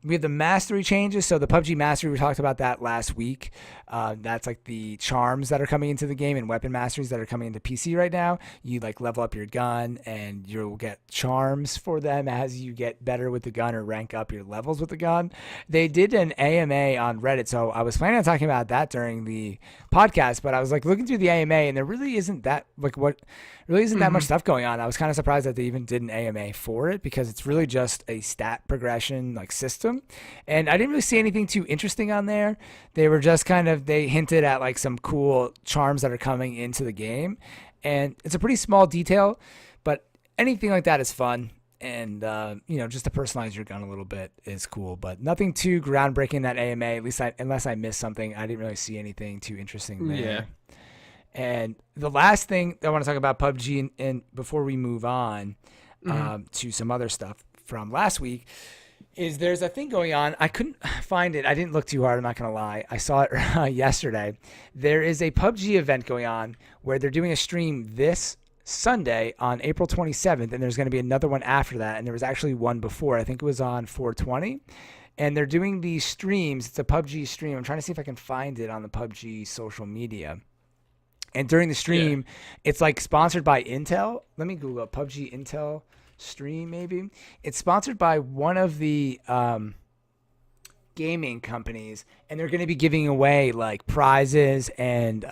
we have the mastery changes. So the PUBG mastery, we talked about that last week. That's like the charms that are coming into the game and weapon masteries that are coming into PC right now. You like level up your gun and you'll get charms for them as you get better with the gun or rank up your levels with the gun. They did an AMA on Reddit, so I was planning on talking about that during the podcast, but I was like looking through the AMA and there really isn't that that much stuff going on. I was kind of surprised that they even did an AMA for it, because it's really just a stat progression like system, and I didn't really see anything too interesting on there. They were just they hinted at like some cool charms that are coming into the game, and it's a pretty small detail, but anything like that is fun. And just to personalize your gun a little bit is cool, but nothing too groundbreaking in that AMA. At least unless I missed something, I didn't really see anything too interesting there.
Yeah.
And the last thing I want to talk about PUBG, and before we move on to some other stuff from last week, is there's a thing going on. I couldn't find it. I didn't look too hard. I'm not going to lie. I saw it yesterday. There is a PUBG event going on where they're doing a stream this Sunday on April 27th, and there's going to be another one after that, and there was actually one before. I think it was on 420, and they're doing these streams. It's a PUBG stream. I'm trying to see if I can find it on the PUBG social media. And during the stream, it's like sponsored by Intel. Let me Google it. PUBG Intel stream, maybe. It's sponsored by one of the gaming companies, and they're going to be giving away like prizes and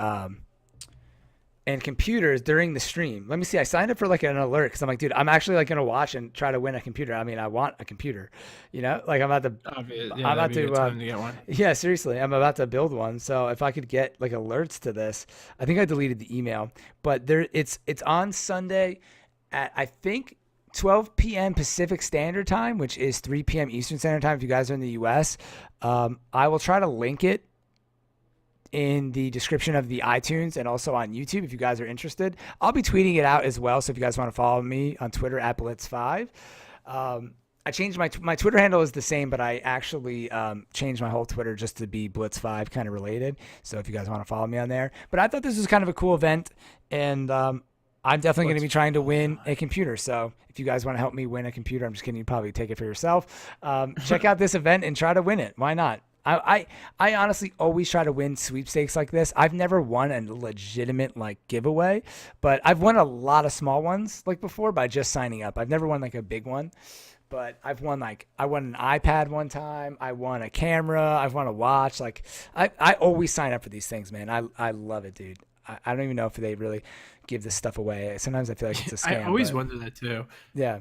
computers during the stream. Let me see. I signed up for like an alert because I'm like, dude, I'm actually like going to watch and try to win a computer. I mean, I want a computer, like I'm about to,
time to get one.
Yeah, seriously. I'm about to build one. So if I could get like alerts to this, I think I deleted the email, but it's on Sunday at, I think, 12 p.m. Pacific Standard Time, which is 3 p.m. Eastern Standard Time if you guys are in the US. I will try to link it in the description of the iTunes and also on YouTube if you guys are interested. I'll be tweeting it out as well, so if you guys want to follow me on Twitter at Blitz5. I changed my Twitter handle is the same, but I actually changed my whole Twitter just to be Blitz5 kind of related. So if you guys want to follow me on there. But I thought this was kind of a cool event, and I'm definitely going to be trying to win a computer. So if you guys want to help me win a computer, I'm just kidding, you probably take it for yourself. Check out this event and try to win it. Why not? I honestly always try to win sweepstakes like this. I've never won a legitimate like giveaway, but I've won a lot of small ones like before by just signing up. I've never won like a big one, but I won an iPad one time. I won a camera. I've won a watch. Like I always sign up for these things, man. I love it, dude. I don't even know if they really give this stuff away. Sometimes I feel like it's a scam.
I always wonder that too.
Yeah.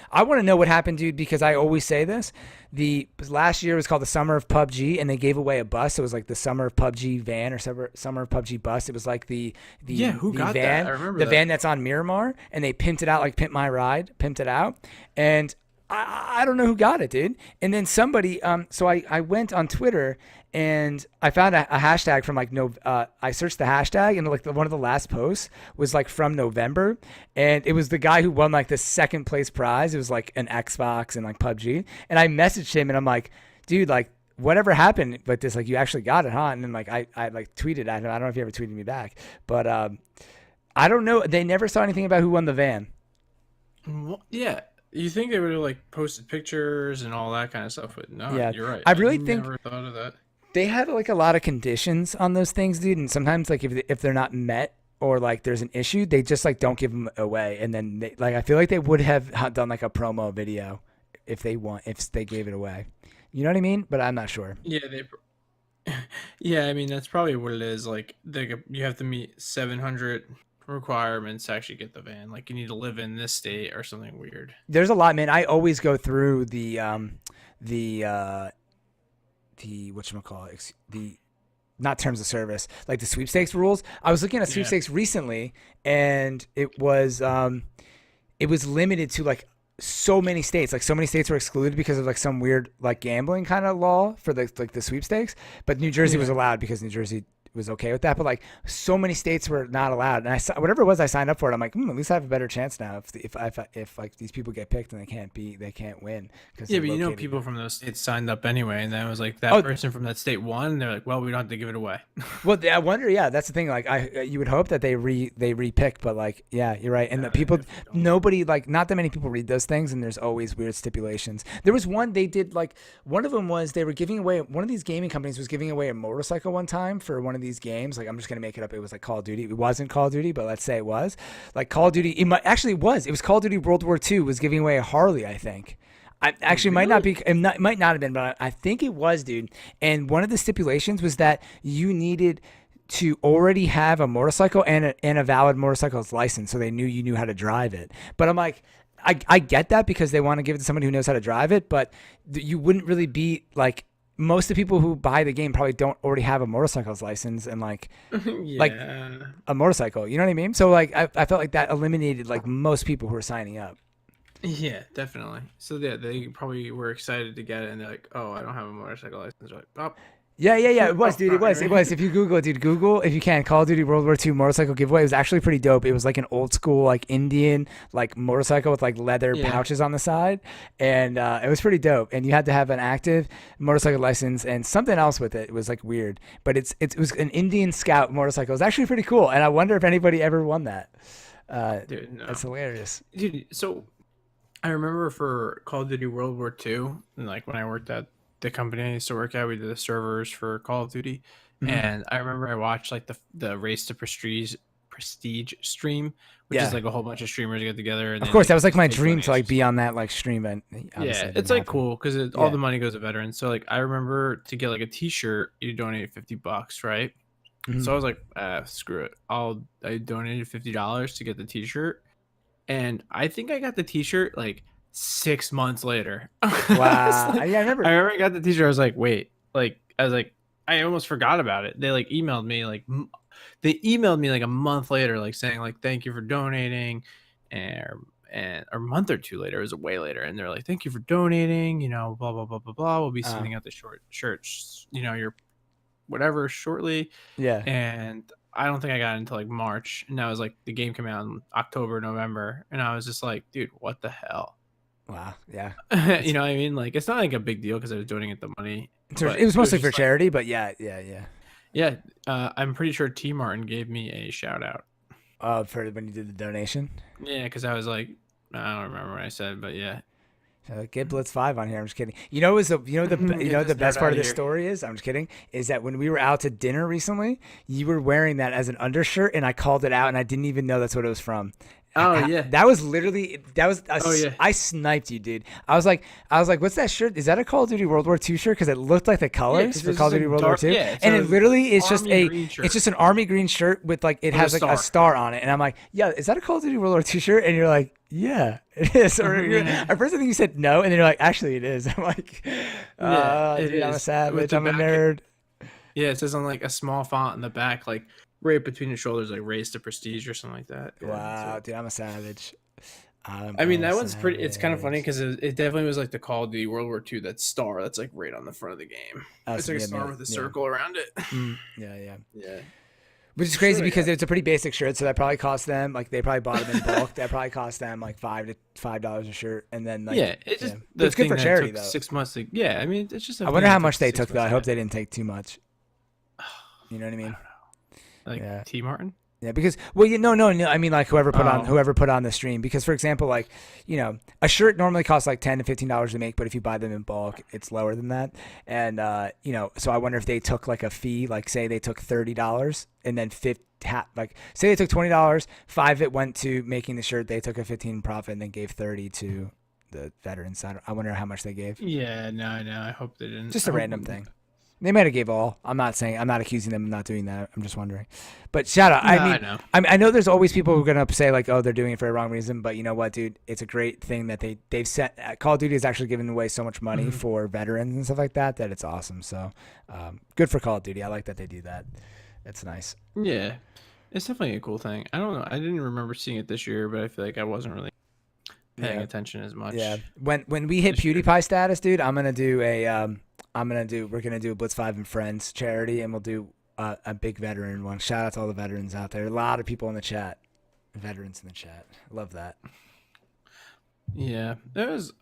I want to know what happened, dude, because I always say this. The last year was called the Summer of PUBG, and they gave away a bus. It was like the Summer of PUBG van or Summer of PUBG bus. It was like the
got
van,
that? I remember
the
that.
van that's on Miramar, and they pimped it out like Pimp My Ride, pimped it out, and I don't know who got it, dude. And then somebody, so I went on Twitter and I found a hashtag from I searched the hashtag, and like one of the last posts was like from November, and it was the guy who won like the second place prize. It was like an Xbox and like PUBG, and I messaged him and I'm like, dude, like whatever happened with this, like you actually got it, huh? And then like I like tweeted at him. I don't know if he ever tweeted me back, but I don't know. They never saw anything about who won the van.
Well, yeah. You think they would have like posted pictures and all that kind of stuff, but no,
yeah.
You're right.
I really think
never thought of that.
They have like a lot of conditions on those things, dude, and sometimes like if they're not met or like there's an issue, they just like don't give them away. And then they, like I feel like they would have done like a promo video if they gave it away. You know what I mean? But I'm not sure.
Yeah, yeah, I mean that's probably what it is. Like you have to meet 700 requirements to actually get the van. Like you need to live in this state or something weird.
There's a lot, man. I always go through the whatchamacallit, the not terms of service, like the sweepstakes rules. I was looking at sweepstakes recently, and it was limited to like so many states. Like so many states were excluded because of like some weird like gambling kind of law for the like the sweepstakes. But New Jersey was allowed because New Jersey was okay with that. But like so many states were not allowed, and whatever it was, I signed up for it. I'm like, at least I have a better chance now if like these people get picked and they can't win.
Yeah, but you know, people from those states signed up anyway, and then it was like that person from that state won. And they're like, well, we don't have to give it away.
Well, I wonder. Yeah, that's the thing. Like, you would hope that they repick, but like, yeah, you're right. And the people, nobody like, not that many people read those things, and there's always weird stipulations. There was one they did like one of them was they were giving away, one of these gaming companies was giving away a motorcycle one time for one of these games. Like, I'm just gonna make it up. It was like Call of Duty. It wasn't Call of Duty, but let's say it was like Call of Duty. It was Call of Duty World War II was giving away a Harley, I think. I actually might not be. It might not have been, but I think it was, dude. And one of the stipulations was that you needed to already have a motorcycle and a valid motorcycle's license, so they knew you knew how to drive it. But I'm like, I get that because they want to give it to somebody who knows how to drive it, but you wouldn't really be like. Most of the people who buy the game probably don't already have a motorcycle's license and like like a motorcycle. You know what I mean? So like I felt like that eliminated like most people who were signing up.
Yeah, definitely. So yeah, they probably were excited to get it, and they're like, "Oh, I don't have a motorcycle license." They're like, "Oh."
Yeah. It was, dude. It was. If you Google it, dude, Google if you can, Call of Duty World War II motorcycle giveaway. It was actually pretty dope. It was like an old school, like Indian, like motorcycle with like leather pouches on the side, and it was pretty dope. And you had to have an active motorcycle license and something else with it. It was like weird, but it was an Indian Scout motorcycle. It was actually pretty cool, and I wonder if anybody ever won that. Dude, no. That's hilarious,
dude. So I remember for Call of Duty World War II, and like when I worked at the company I used to work at, we did the servers for Call of Duty, and I remember I watched like the Race to Prestige stream, which is like a whole bunch of streamers get together. And
of course, that was like my dream to like be on that like stream. And
yeah, it's like cool because all the money goes to veterans. So like I remember to get like a T-shirt, you donate $50, right? So I was like, screw it, I donated $50 to get the T-shirt, and I think I got the T-shirt like 6 months later.
Wow.
Like, I remember I got the T-shirt. I was like, wait, like I was like, I almost forgot about it. They like emailed me like a month later, like saying like thank you for donating, and or a month or two later, it was way later, and they're like thank you for donating, you know, blah blah blah blah blah. We'll be sending out the shirts, you know, your whatever shortly.
Yeah.
And I don't think I got it until like March, and that was like the game came out in October, November, and I was just like, dude, what the hell?
Wow. Yeah.
You know what I mean? Like, it's not like a big deal because I was donating the money.
It was mostly for charity, but yeah.
Yeah. I'm pretty sure T Martin gave me a shout out.
For when you did the donation?
Yeah, because I was like, I don't remember what I said, but yeah.
Get Blitz 5 on here. I'm just kidding. The best part of this story is, I'm just kidding, is that when we were out to dinner recently, you were wearing that as an undershirt, and I called it out, and I didn't even know that's what it was from.
Oh yeah,
that was I sniped you, dude. I was like, what's that shirt? Is that a Call of Duty World War II shirt? Because it looked like the colors for Call of Duty World War II, and it literally is just it's just an army green shirt with like it has like a star on it, and I'm like, yeah, is that a Call of Duty World War II shirt? And you're like, yeah, it is. Or at first I think you said no, and then you're like, actually it is. I'm like, dude, I'm a savage. I'm a nerd.
Yeah, it says on like a small font in the back, like right between your shoulders, like Race to Prestige or something like that. Yeah,
wow, dude, I'm a savage.
I mean, that one's pretty. It's kind of funny because it definitely was like the Call of Duty World War II, that star that's like right on the front of the game. It's like a star with a circle around it.
Yeah. Which is
For
crazy
sure,
because it's a pretty basic shirt, so that probably cost them like they probably bought them in bulk. That probably cost them like $5 a shirt, and then like
it's just
it's good for charity though.
6 months. Yeah, I mean, it's just.
I wonder how much they took though. I hope they didn't take too much. You know what I mean?
Like T Martin.
Yeah, because no. I mean, like whoever put on the stream. Because for example, like a shirt normally costs like $10 to $15 to make, but if you buy them in bulk, it's lower than that. And so I wonder if they took like a fee, like say they took $30 and then like say they took $20, 5 of it went to making the shirt. They took a 15 profit and then gave 30 to the veterans. I wonder how much they gave.
Yeah, no, I hope they didn't.
Just a random thing. They might have gave all. I'm not accusing them of not doing that. I'm just wondering. But shout out. I know there's always people who are gonna say like, oh, they're doing it for a wrong reason. But you know what, dude? It's a great thing that they've set. Call of Duty has actually given away so much money for veterans and stuff like that it's awesome. So good for Call of Duty. I like that they do that. It's nice.
Yeah, it's definitely a cool thing. I don't know. I didn't remember seeing it this year, but I feel like I wasn't really paying attention as much.
Yeah. When we hit PewDiePie status, dude, we're gonna do a Blitz 5 and Friends charity, and we'll do a big veteran one. Shout out to all the veterans out there. A lot of people in the chat, veterans in the chat. Love that.
Yeah, it was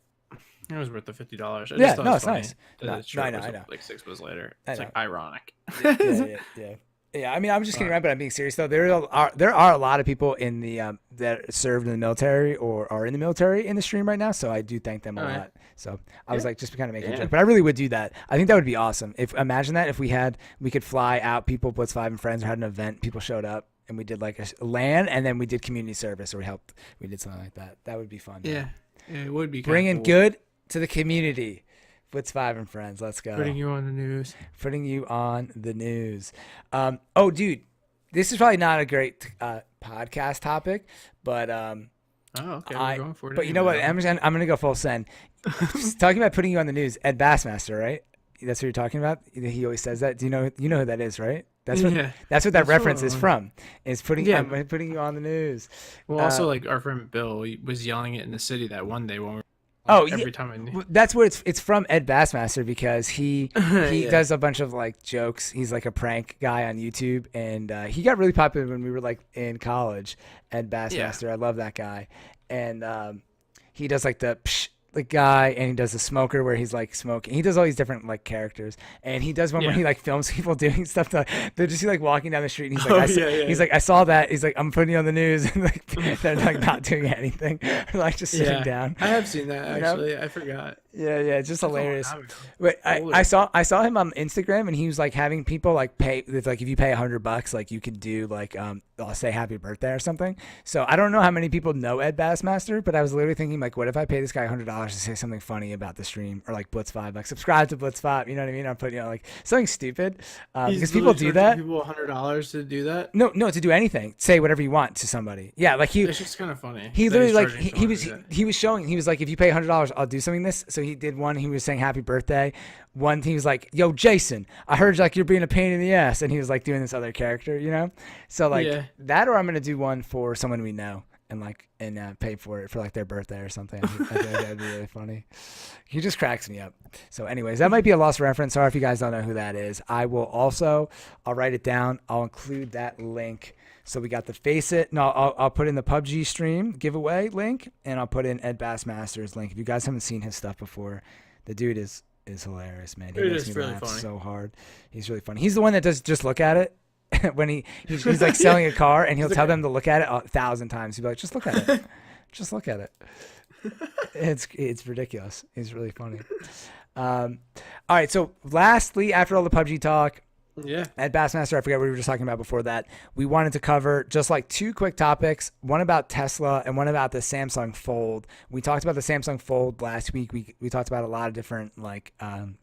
worth the $50.
Yeah, no, it's nice. I know.
Like 6 months later, it's like ironic.
Yeah. Yeah, I mean, I'm just kidding around, but I'm being serious though. There are a lot of people in the that served in the military or are in the military in the stream right now, so I do thank them a lot. So I was like, just kind of making a joke, but I really would do that. I think that would be awesome. Imagine that if we could fly out people, Blitz 5 and Friends, or had an event, people showed up, and we did like a LAN, and then we did community service, or we did something like that. That would be fun.
Yeah, it would be
bringing
cool.
good to the community. Blitz 5 and Friends, let's go.
Putting you on the news.
Oh, dude, this is probably not a great podcast topic, but
okay, we're going for it.
But you know what? I'm gonna go full send. Talking about putting you on the news, Edbassmaster, right? That's what you're talking about. He always says that. Do you know who that is, right? That's what that reference is from. Is putting you on the news.
Well, also like our friend Bill was yelling it in the city that one day when we. Every time
that's where it's from Edbassmaster, because he does a bunch of like jokes. He's like a prank guy on YouTube, and he got really popular when we were like in college. Edbassmaster, I love that guy, and he does like the guy, and he does the smoker where he's like smoking. He does all these different like characters, and he does one where he like films people doing stuff. They're just like walking down the street, and he's like, he's like, I saw that. He's like, I'm putting you on the news, and like they're like not doing anything, like just sitting down.
I have seen that actually. I forgot.
Yeah, it's just hilarious. But I saw him on Instagram, and he was like having people like pay. It's like if you pay $100, like you could do like I'll say happy birthday or something. So I don't know how many people know Edbassmaster, but I was literally thinking like, what if I pay this guy $100 to say something funny about the stream, or like Blitz 5, like subscribe to Blitz 5. You know what I mean? I'm putting like something stupid because people do that.
People $100 to do that?
No, to do anything. Say whatever you want to somebody. Yeah, like
it's just kind of funny.
He literally like he was showing. He was like, if you pay $100, I'll do something this. So he did one. He was saying happy birthday. One, he was like, yo, Jason, I heard like you're being a pain in the ass, and he was like doing this other character, you know. So like that, or I'm gonna do one for someone we know and pay for it for like their birthday or something. I think that'd be really funny. He just cracks me up. So anyways, that might be a lost reference. Sorry if you guys don't know who that is. I'll write it down. I'll include that link. So we got the Face It. No, I'll put in the PUBG stream giveaway link, and I'll put in Edbassmaster's link. If you guys haven't seen his stuff before, the dude is hilarious, man. He makes me really laugh so hard. He's really funny. He's the one that does just look at it when he's like selling a car, and he'll tell them to look at it 1,000 times. He'll be like, just look at it. Just look at it. It's ridiculous. He's really funny. All right. So lastly, after all the PUBG talk, Edbassmaster, I forget what we were just talking about before that. We wanted to cover just like 2 quick topics, one about Tesla and one about the Samsung Fold. We talked about the Samsung Fold last week. We talked about a lot of different like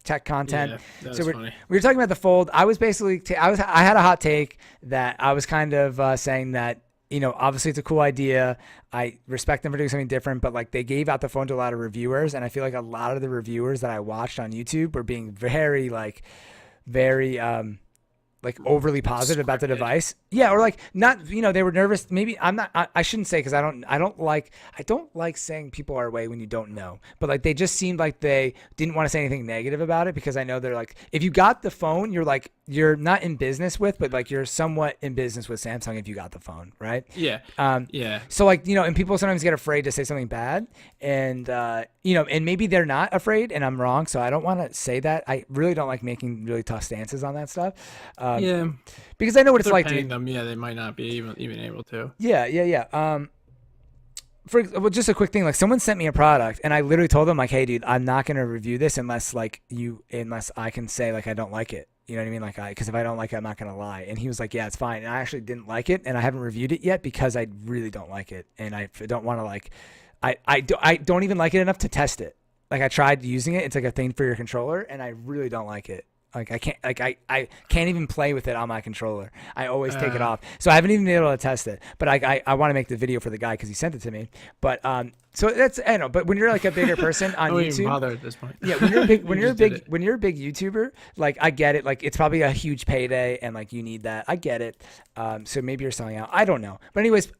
tech content.
Yeah,
so
funny.
We were talking about the Fold. I was basically I had a hot take that I was kind of saying that, you know, obviously it's a cool idea. I respect them for doing something different, but like they gave out the phone to a lot of reviewers, and I feel like a lot of the reviewers that I watched on YouTube were being very like overly positive about the device. Yeah, or like not, you know, they were nervous. Maybe I shouldn't say, because I don't like saying people are away when you don't know. But like they just seemed like they didn't want to say anything negative about it, because I know they're like, if you got the phone, you're not in business with, but like you're somewhat in business with Samsung if you got the phone, right?
Yeah.
So like, you know, and people sometimes get afraid to say something bad, and you know, and maybe they're not afraid, and I'm wrong, so I don't want to say that. I really don't like making really tough stances on that stuff. Because I know what it's like.
Them, they might not be even able to.
Yeah. Just a quick thing, like someone sent me a product, and I literally told them like, hey dude, I'm not going to review this unless I can say like I don't like it. You know what I mean? Like because if I don't like it, I'm not gonna lie. And he was like, yeah, it's fine. And I actually didn't like it, and I haven't reviewed it yet because I really don't like it, and I don't want to like, I don't even like it enough to test it. Like I tried using it. It's like a thing for your controller, and I really don't like it. Like I can't even play with it on my controller. I always take it off. So I haven't even been able to test it. But I want to make the video for the guy because he sent it to me. But so that's, I don't know. But when you're like a bigger person on
don't
YouTube,
even bother at this point.
yeah, when you're a big when you're a big YouTuber, like I get it. Like it's probably a huge payday, and like you need that. I get it. So maybe you're selling out. I don't know. But anyways,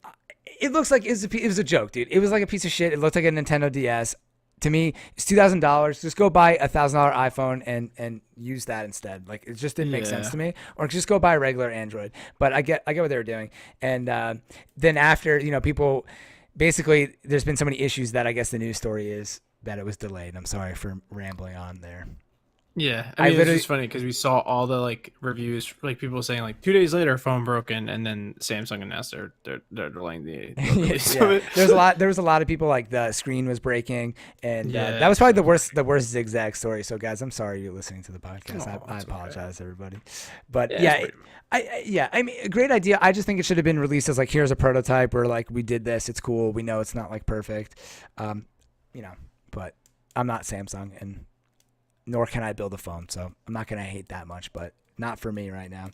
it looks like it was a joke, dude. It was like a piece of shit. It looked like a Nintendo DS. To me, it's $2,000. Just go buy a $1,000 iPhone and use that instead. Like it just didn't make sense to me. Or just go buy a regular Android. But I get what they were doing. And then after, people, basically, there's been so many issues that I guess the news story is that it was delayed. I'm sorry for rambling on there.
Yeah, I mean, it's just funny because we saw all the like reviews, like people saying like 2 days later, phone broken, and then Samsung announced they're delaying the.
Yeah. There was a lot of people like the screen was breaking, and that was probably the worst zigzag story. So guys, I'm sorry you're listening to the podcast. I apologize, everybody. But I mean, a great idea. I just think it should have been released as like, here's a prototype, or like we did this. It's cool. We know it's not like perfect, but I'm not Samsung, and nor can I build a phone, so I'm not going to hate that much, but not for me right now.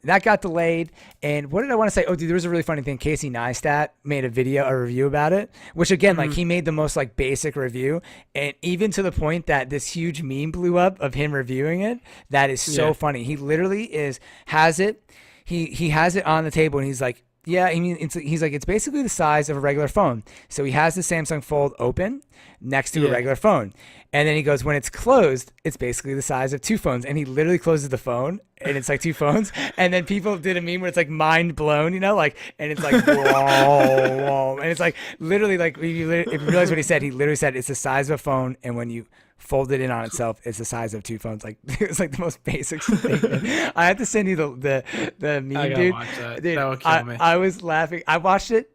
That got delayed, and what did I want to say? Oh, dude, there was a really funny thing. Casey Neistat made a review about it, which again, like he made the most like basic review, and even to the point that this huge meme blew up of him reviewing it. That is so funny. He literally has it. He has it on the table, and he's like, yeah, I mean, he's like, it's basically the size of a regular phone. So he has the Samsung Fold open next to a regular phone. And then he goes, when it's closed, it's basically the size of two phones. And he literally closes the phone, and it's like two phones. And then people did a meme where it's like mind blown, like, and it's like, whoa. And it's like, literally, like, if you realize what he said, it's the size of a phone. And when you fold it in on itself, it's the size of two phones. Like, it was like the most basic statement. I had to send you the meme,
I gotta watch that.
Dude,
that would kill me.
I was laughing. I watched it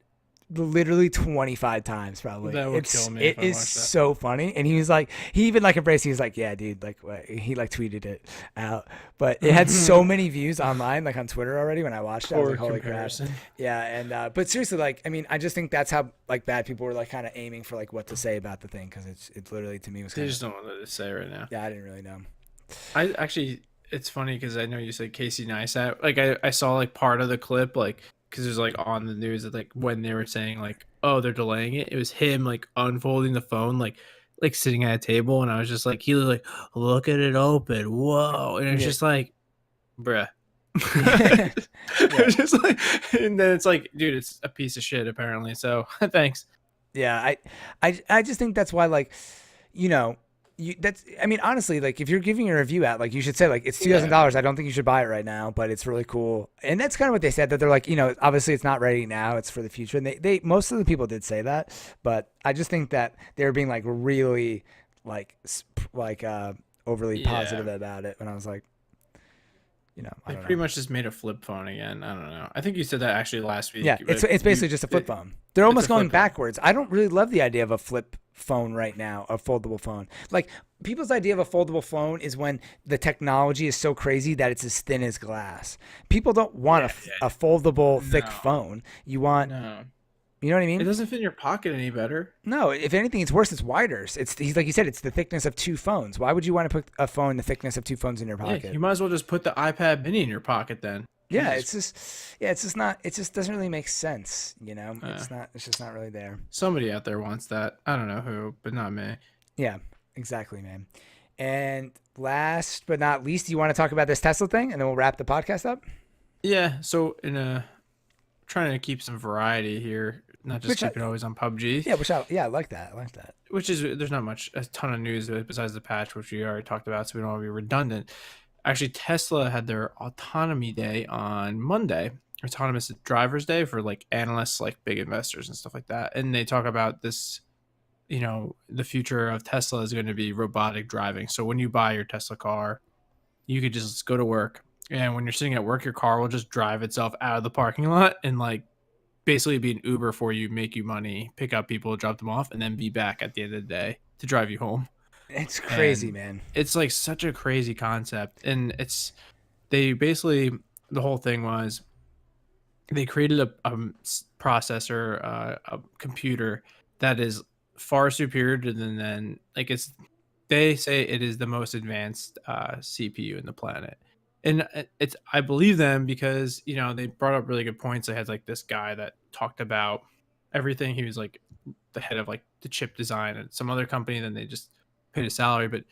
literally 25 times probably.
That would kill me.
It is so funny. And he was like, he even like embraced, he was like, yeah, dude, like he like tweeted it out. But it had so many views online, like on Twitter already when I watched it. I was like, holy crap. Yeah, and but seriously, like, I mean, I just think that's how like bad people were like kind of aiming for like what to say about the thing, because it's literally, to me, was
they just don't know what to say right now.
Yeah, I didn't really know.
I actually, it's funny because I know you said Casey Neistat. Like I saw like part of the clip, like, because it was like on the news that like when they were saying like, oh, they're delaying it, it was him like unfolding the phone, like sitting at a table, and I was just like, he was like, look at it open, whoa, and it's just like, bruh. It was just like, and then it's like, dude, it's a piece of shit apparently, so thanks.
Yeah, I just think that's why, like, I mean, honestly, like, if you're giving a review out, like, you should say, like, it's $2,000. I don't think you should buy it right now, but it's really cool. And that's kind of what they said, that they're like, obviously it's not ready now, it's for the future. And they most of the people did say that, but I just think that they were being like really overly positive about it when I was like,
they pretty much just made a flip phone again. I don't know. I think you said that actually last week.
Yeah, it's basically just a flip phone. They're almost going backwards. I don't really love the idea of a flip phone right now, a foldable phone. Like, people's idea of a foldable phone is when the technology is so crazy that it's as thin as glass. People don't want a foldable thick phone. You want... No. You know what I mean?
It doesn't fit in your pocket any better.
No, if anything, it's worse. It's wider. He's like you said, it's the thickness of two phones. Why would you want to put a phone the thickness of two phones in your pocket?
Yeah, you might as well just put the iPad mini in your pocket then.
Yeah, it's just not. It just doesn't really make sense. It's just not really there.
Somebody out there wants that. I don't know who, but not me.
Yeah, exactly, man. And last but not least, you want to talk about this Tesla thing, and then we'll wrap the podcast up.
Yeah. So trying to keep some variety here, not just keep it always on PUBG.
Yeah, I like that.
Which is, there's not a ton of news besides the patch, which we already talked about, so we don't want to be redundant. Actually, Tesla had their autonomy day on Monday, autonomous drivers day for like analysts, like big investors and stuff like that. And they talk about this, the future of Tesla is going to be robotic driving. So when you buy your Tesla car, you could just go to work. And when you're sitting at work, your car will just drive itself out of the parking lot and like basically be an Uber for you, make you money, pick up people, drop them off, and then be back at the end of the day to drive you home.
It's crazy,
And
man.
it's like such a crazy concept. And they basically, the whole thing was they created processor, a computer that is far superior to than like it's they say it is the most advanced CPU in the planet. And it's I believe them because they brought up really good points. They had like this guy that talked about everything. He was like the head of like the chip design at some other company. Then they just paid a salary, but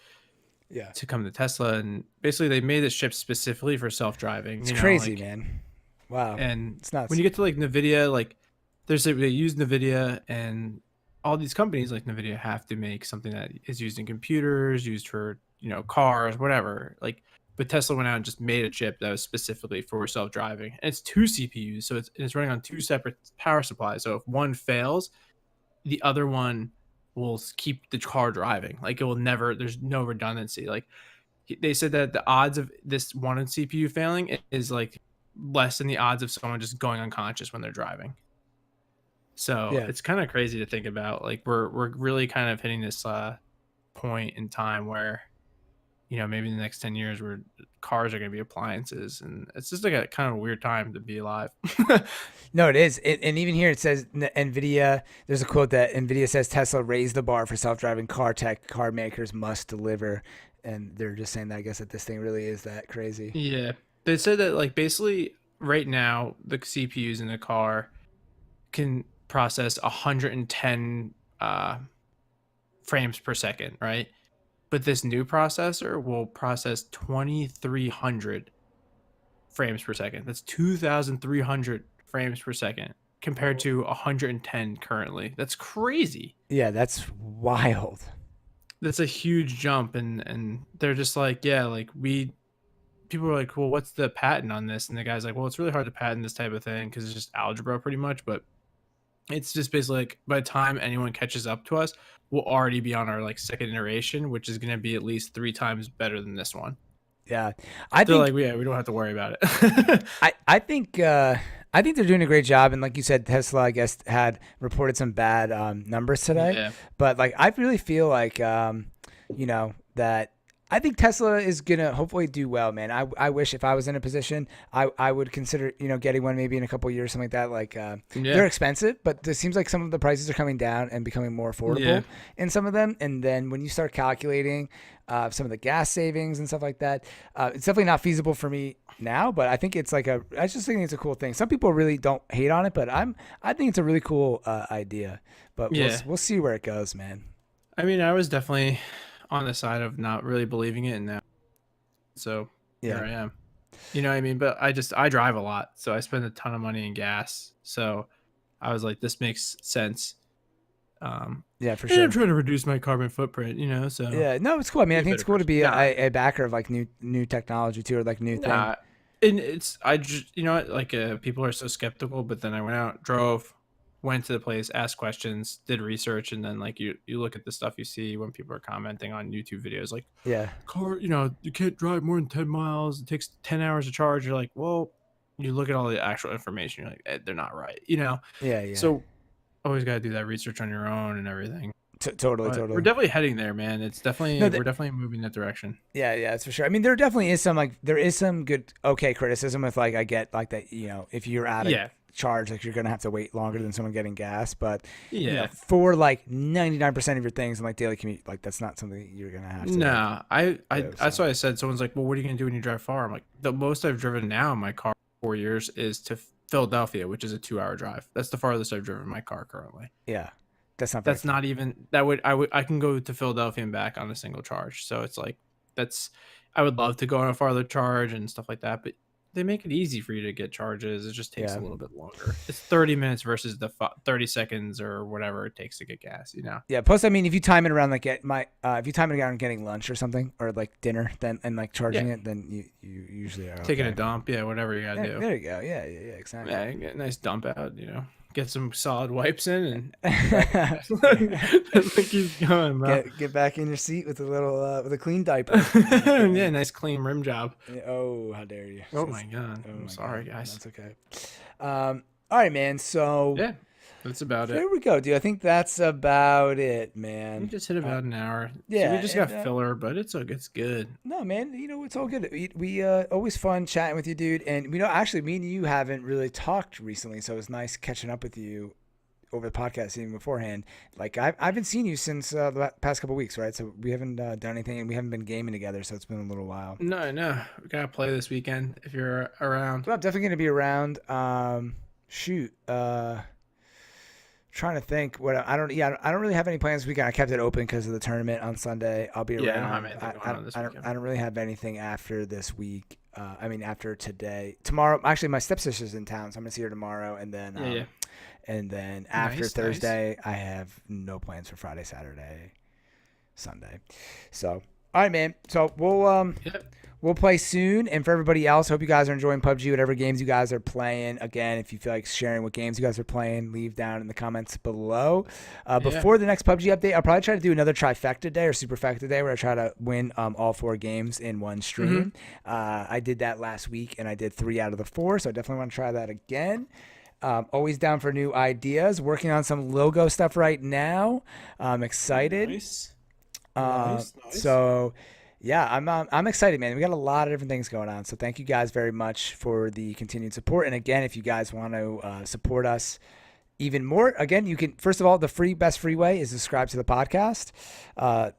Yeah.
to come to Tesla, and basically they made this chip specifically for self driving.
It's crazy,
Like,
man. Wow.
and
It's
when
nuts.
you get to like Nvidia, like they use Nvidia, and all these companies like Nvidia have to make something that is used in computers, used for cars, whatever. Like, but Tesla went out and just made a chip that was specifically for self-driving, and it's two CPUs, so it's running on two separate power supplies. So if one fails, the other one will keep the car driving. Like, it will never. There's no redundancy. Like, they said that the odds of this one CPU failing is like less than the odds of someone just going unconscious when they're driving. So
Yeah.
it's kind of crazy to think about. Like, we're really kind of hitting this point in time where maybe in the next 10 years where cars are going to be appliances, and it's just like a kind of a weird time to be alive.
No, it is. And even here it says NVIDIA, there's a quote that NVIDIA says Tesla raised the bar for self-driving car tech. Car makers must deliver. And they're just saying that I guess that this thing really is that crazy.
Yeah, they said that like basically right now the CPUs in the car can process 110 frames per second, right? But this new processor will process 2300 frames per second. That's 2300 frames per second compared to 110 currently. That's crazy.
Yeah, that's wild.
That's a huge jump, and they're just like, yeah, like people are like, well, what's the patent on this? And the guy's like, well, it's really hard to patent this type of thing because it's just algebra pretty much, but it's just basically like by the time anyone catches up to us, we'll already be on our like second iteration, which is going to be at least 3 times better than this one.
Yeah. I
They're
think
like, yeah, we don't have to worry about it.
I think they're doing a great job, and like you said, Tesla I guess had reported some bad numbers today,
Yeah.
but like I really feel like that I think Tesla is gonna hopefully do well, man. I wish if I was in a position, I would consider getting one maybe in a couple of years, something like that. Like they're expensive, but it seems like some of the prices are coming down and becoming more affordable in some of them. And then when you start calculating some of the gas savings and stuff like that, it's definitely not feasible for me now. But I think it's like I just think it's a cool thing. Some people really don't hate on it, but I think it's a really cool idea. But we'll see where it goes, man.
I mean, I was definitely on the side of not really believing it, and now so here I am. You know what I mean? But I drive a lot, so I spend a ton of money in gas. So I was like, this makes sense.
Yeah, for sure.
I'm trying to reduce my carbon footprint, So
yeah, no, it's cool. I mean, I think it's cool to be a backer of like new technology too, or like new thing.
And I just like people are so skeptical, but then I went out, drove, went to the place, asked questions, did research, and then like you look at the stuff you see when people are commenting on YouTube videos, like car, you can't drive more than 10 miles. It takes 10 hours to charge. You're like, well, you look at all the actual information, you're like, they're not right,
Yeah.
So always got to do that research on your own and everything.
Totally.
We're definitely heading there, man. It's definitely we're definitely moving that direction.
Yeah, that's for sure. I mean, there definitely is some good criticism with like I get like that if you're out of charge, like you're gonna have to wait longer than someone getting gas, but for like 99% of your things in like daily commute, like that's not something you're gonna have to.
No, that's why I said someone's like, well, what are you gonna do when you drive far? I'm like, the most I've driven now in my car 4 years is to Philadelphia, which is a 2-hour drive. That's the farthest I've driven my car currently.
Yeah. That's
not even I can go to Philadelphia and back on a single charge. So it's like I would love to go on a farther charge and stuff like that, but they make it easy for you to get charges. It just takes a little bit longer. It's 30 minutes versus the 30 seconds or whatever it takes to get gas,
Yeah. Plus, I mean, if you time it around like if you time it around getting lunch or something or like dinner, then and like charging it, then you usually are
taking a dump, whatever you gotta do.
There you go. Yeah, exactly.
Yeah, get a nice dump out, Get some solid wipes in and keep going, bro.
Get back in your seat with a little with a clean diaper.
Yeah, nice clean rim job.
Oh, how dare you!
Oh my god! I'm sorry, guys.
That's okay. All right, man. So
That's about it.
There we go, dude. I think that's about it,
We
man.
just hit about an hour. So we
Yeah,
just got
and
filler, but it's good.
no, man. You know, it's all good. We always fun chatting with you, dude. And actually, me and you haven't really talked recently, so it was nice catching up with you over the podcast even beforehand. Like I've been seeing you since the past couple weeks, right? So we haven't done anything, and we haven't been gaming together, so it's been a little while.
No, we gotta play this weekend if you're around.
Well, I'm definitely gonna be around. Shoot. Trying to think what I don't. Yeah, I don't really have any plans this weekend. I kept it open because of the tournament on Sunday. I'll be
Yeah, I don't
around.
have anything going on this weekend.
I don't really have anything after this week. I mean, after today, tomorrow. Actually, my stepsister's in town, so I'm gonna see her tomorrow, and then
Yeah.
and then after
Nice.
Thursday, I have no plans for Friday, Saturday, Sunday. So, all right, man. So
Yep.
we'll play soon. And for everybody else, hope you guys are enjoying PUBG, whatever games you guys are playing. Again, if you feel like sharing what games you guys are playing, leave down in the comments below. Before the next PUBG update, I'll probably try to do another trifecta day or superfecta day where I try to win all 4 games in one stream. I did that last week, and I did 3 out of the 4, so I definitely want to try that again. Always down for new ideas. Working on some logo stuff right now. I'm excited.
Nice.
So yeah, I'm excited, man. We got a lot of different things going on. So thank you guys very much for the continued support. And again, if you guys want to support us even more, again, you can, first of all, the best free way is subscribe to the podcast.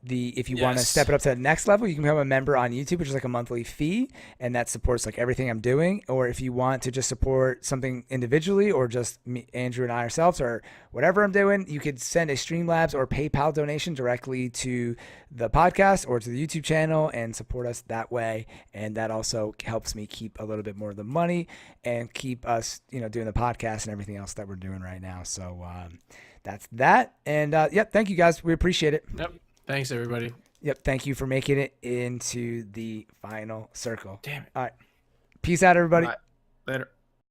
If you want to step it up to the next level, you can become a member on YouTube, which is like a monthly fee, and that supports like everything I'm doing. Or if you want to just support something individually, or just me, Andrew and I ourselves, or whatever I'm doing, you could send a Streamlabs or PayPal donation directly to the podcast or to the YouTube channel and support us that way. And that also helps me keep a little bit more of the money and keep us, doing the podcast and everything else that we're doing right now. So that's that. And thank you guys. We appreciate it.
Yep. Thanks, everybody.
Yep. Thank you for making it into the final circle.
Damn it.
All right. Peace out, everybody.
Bye. Later.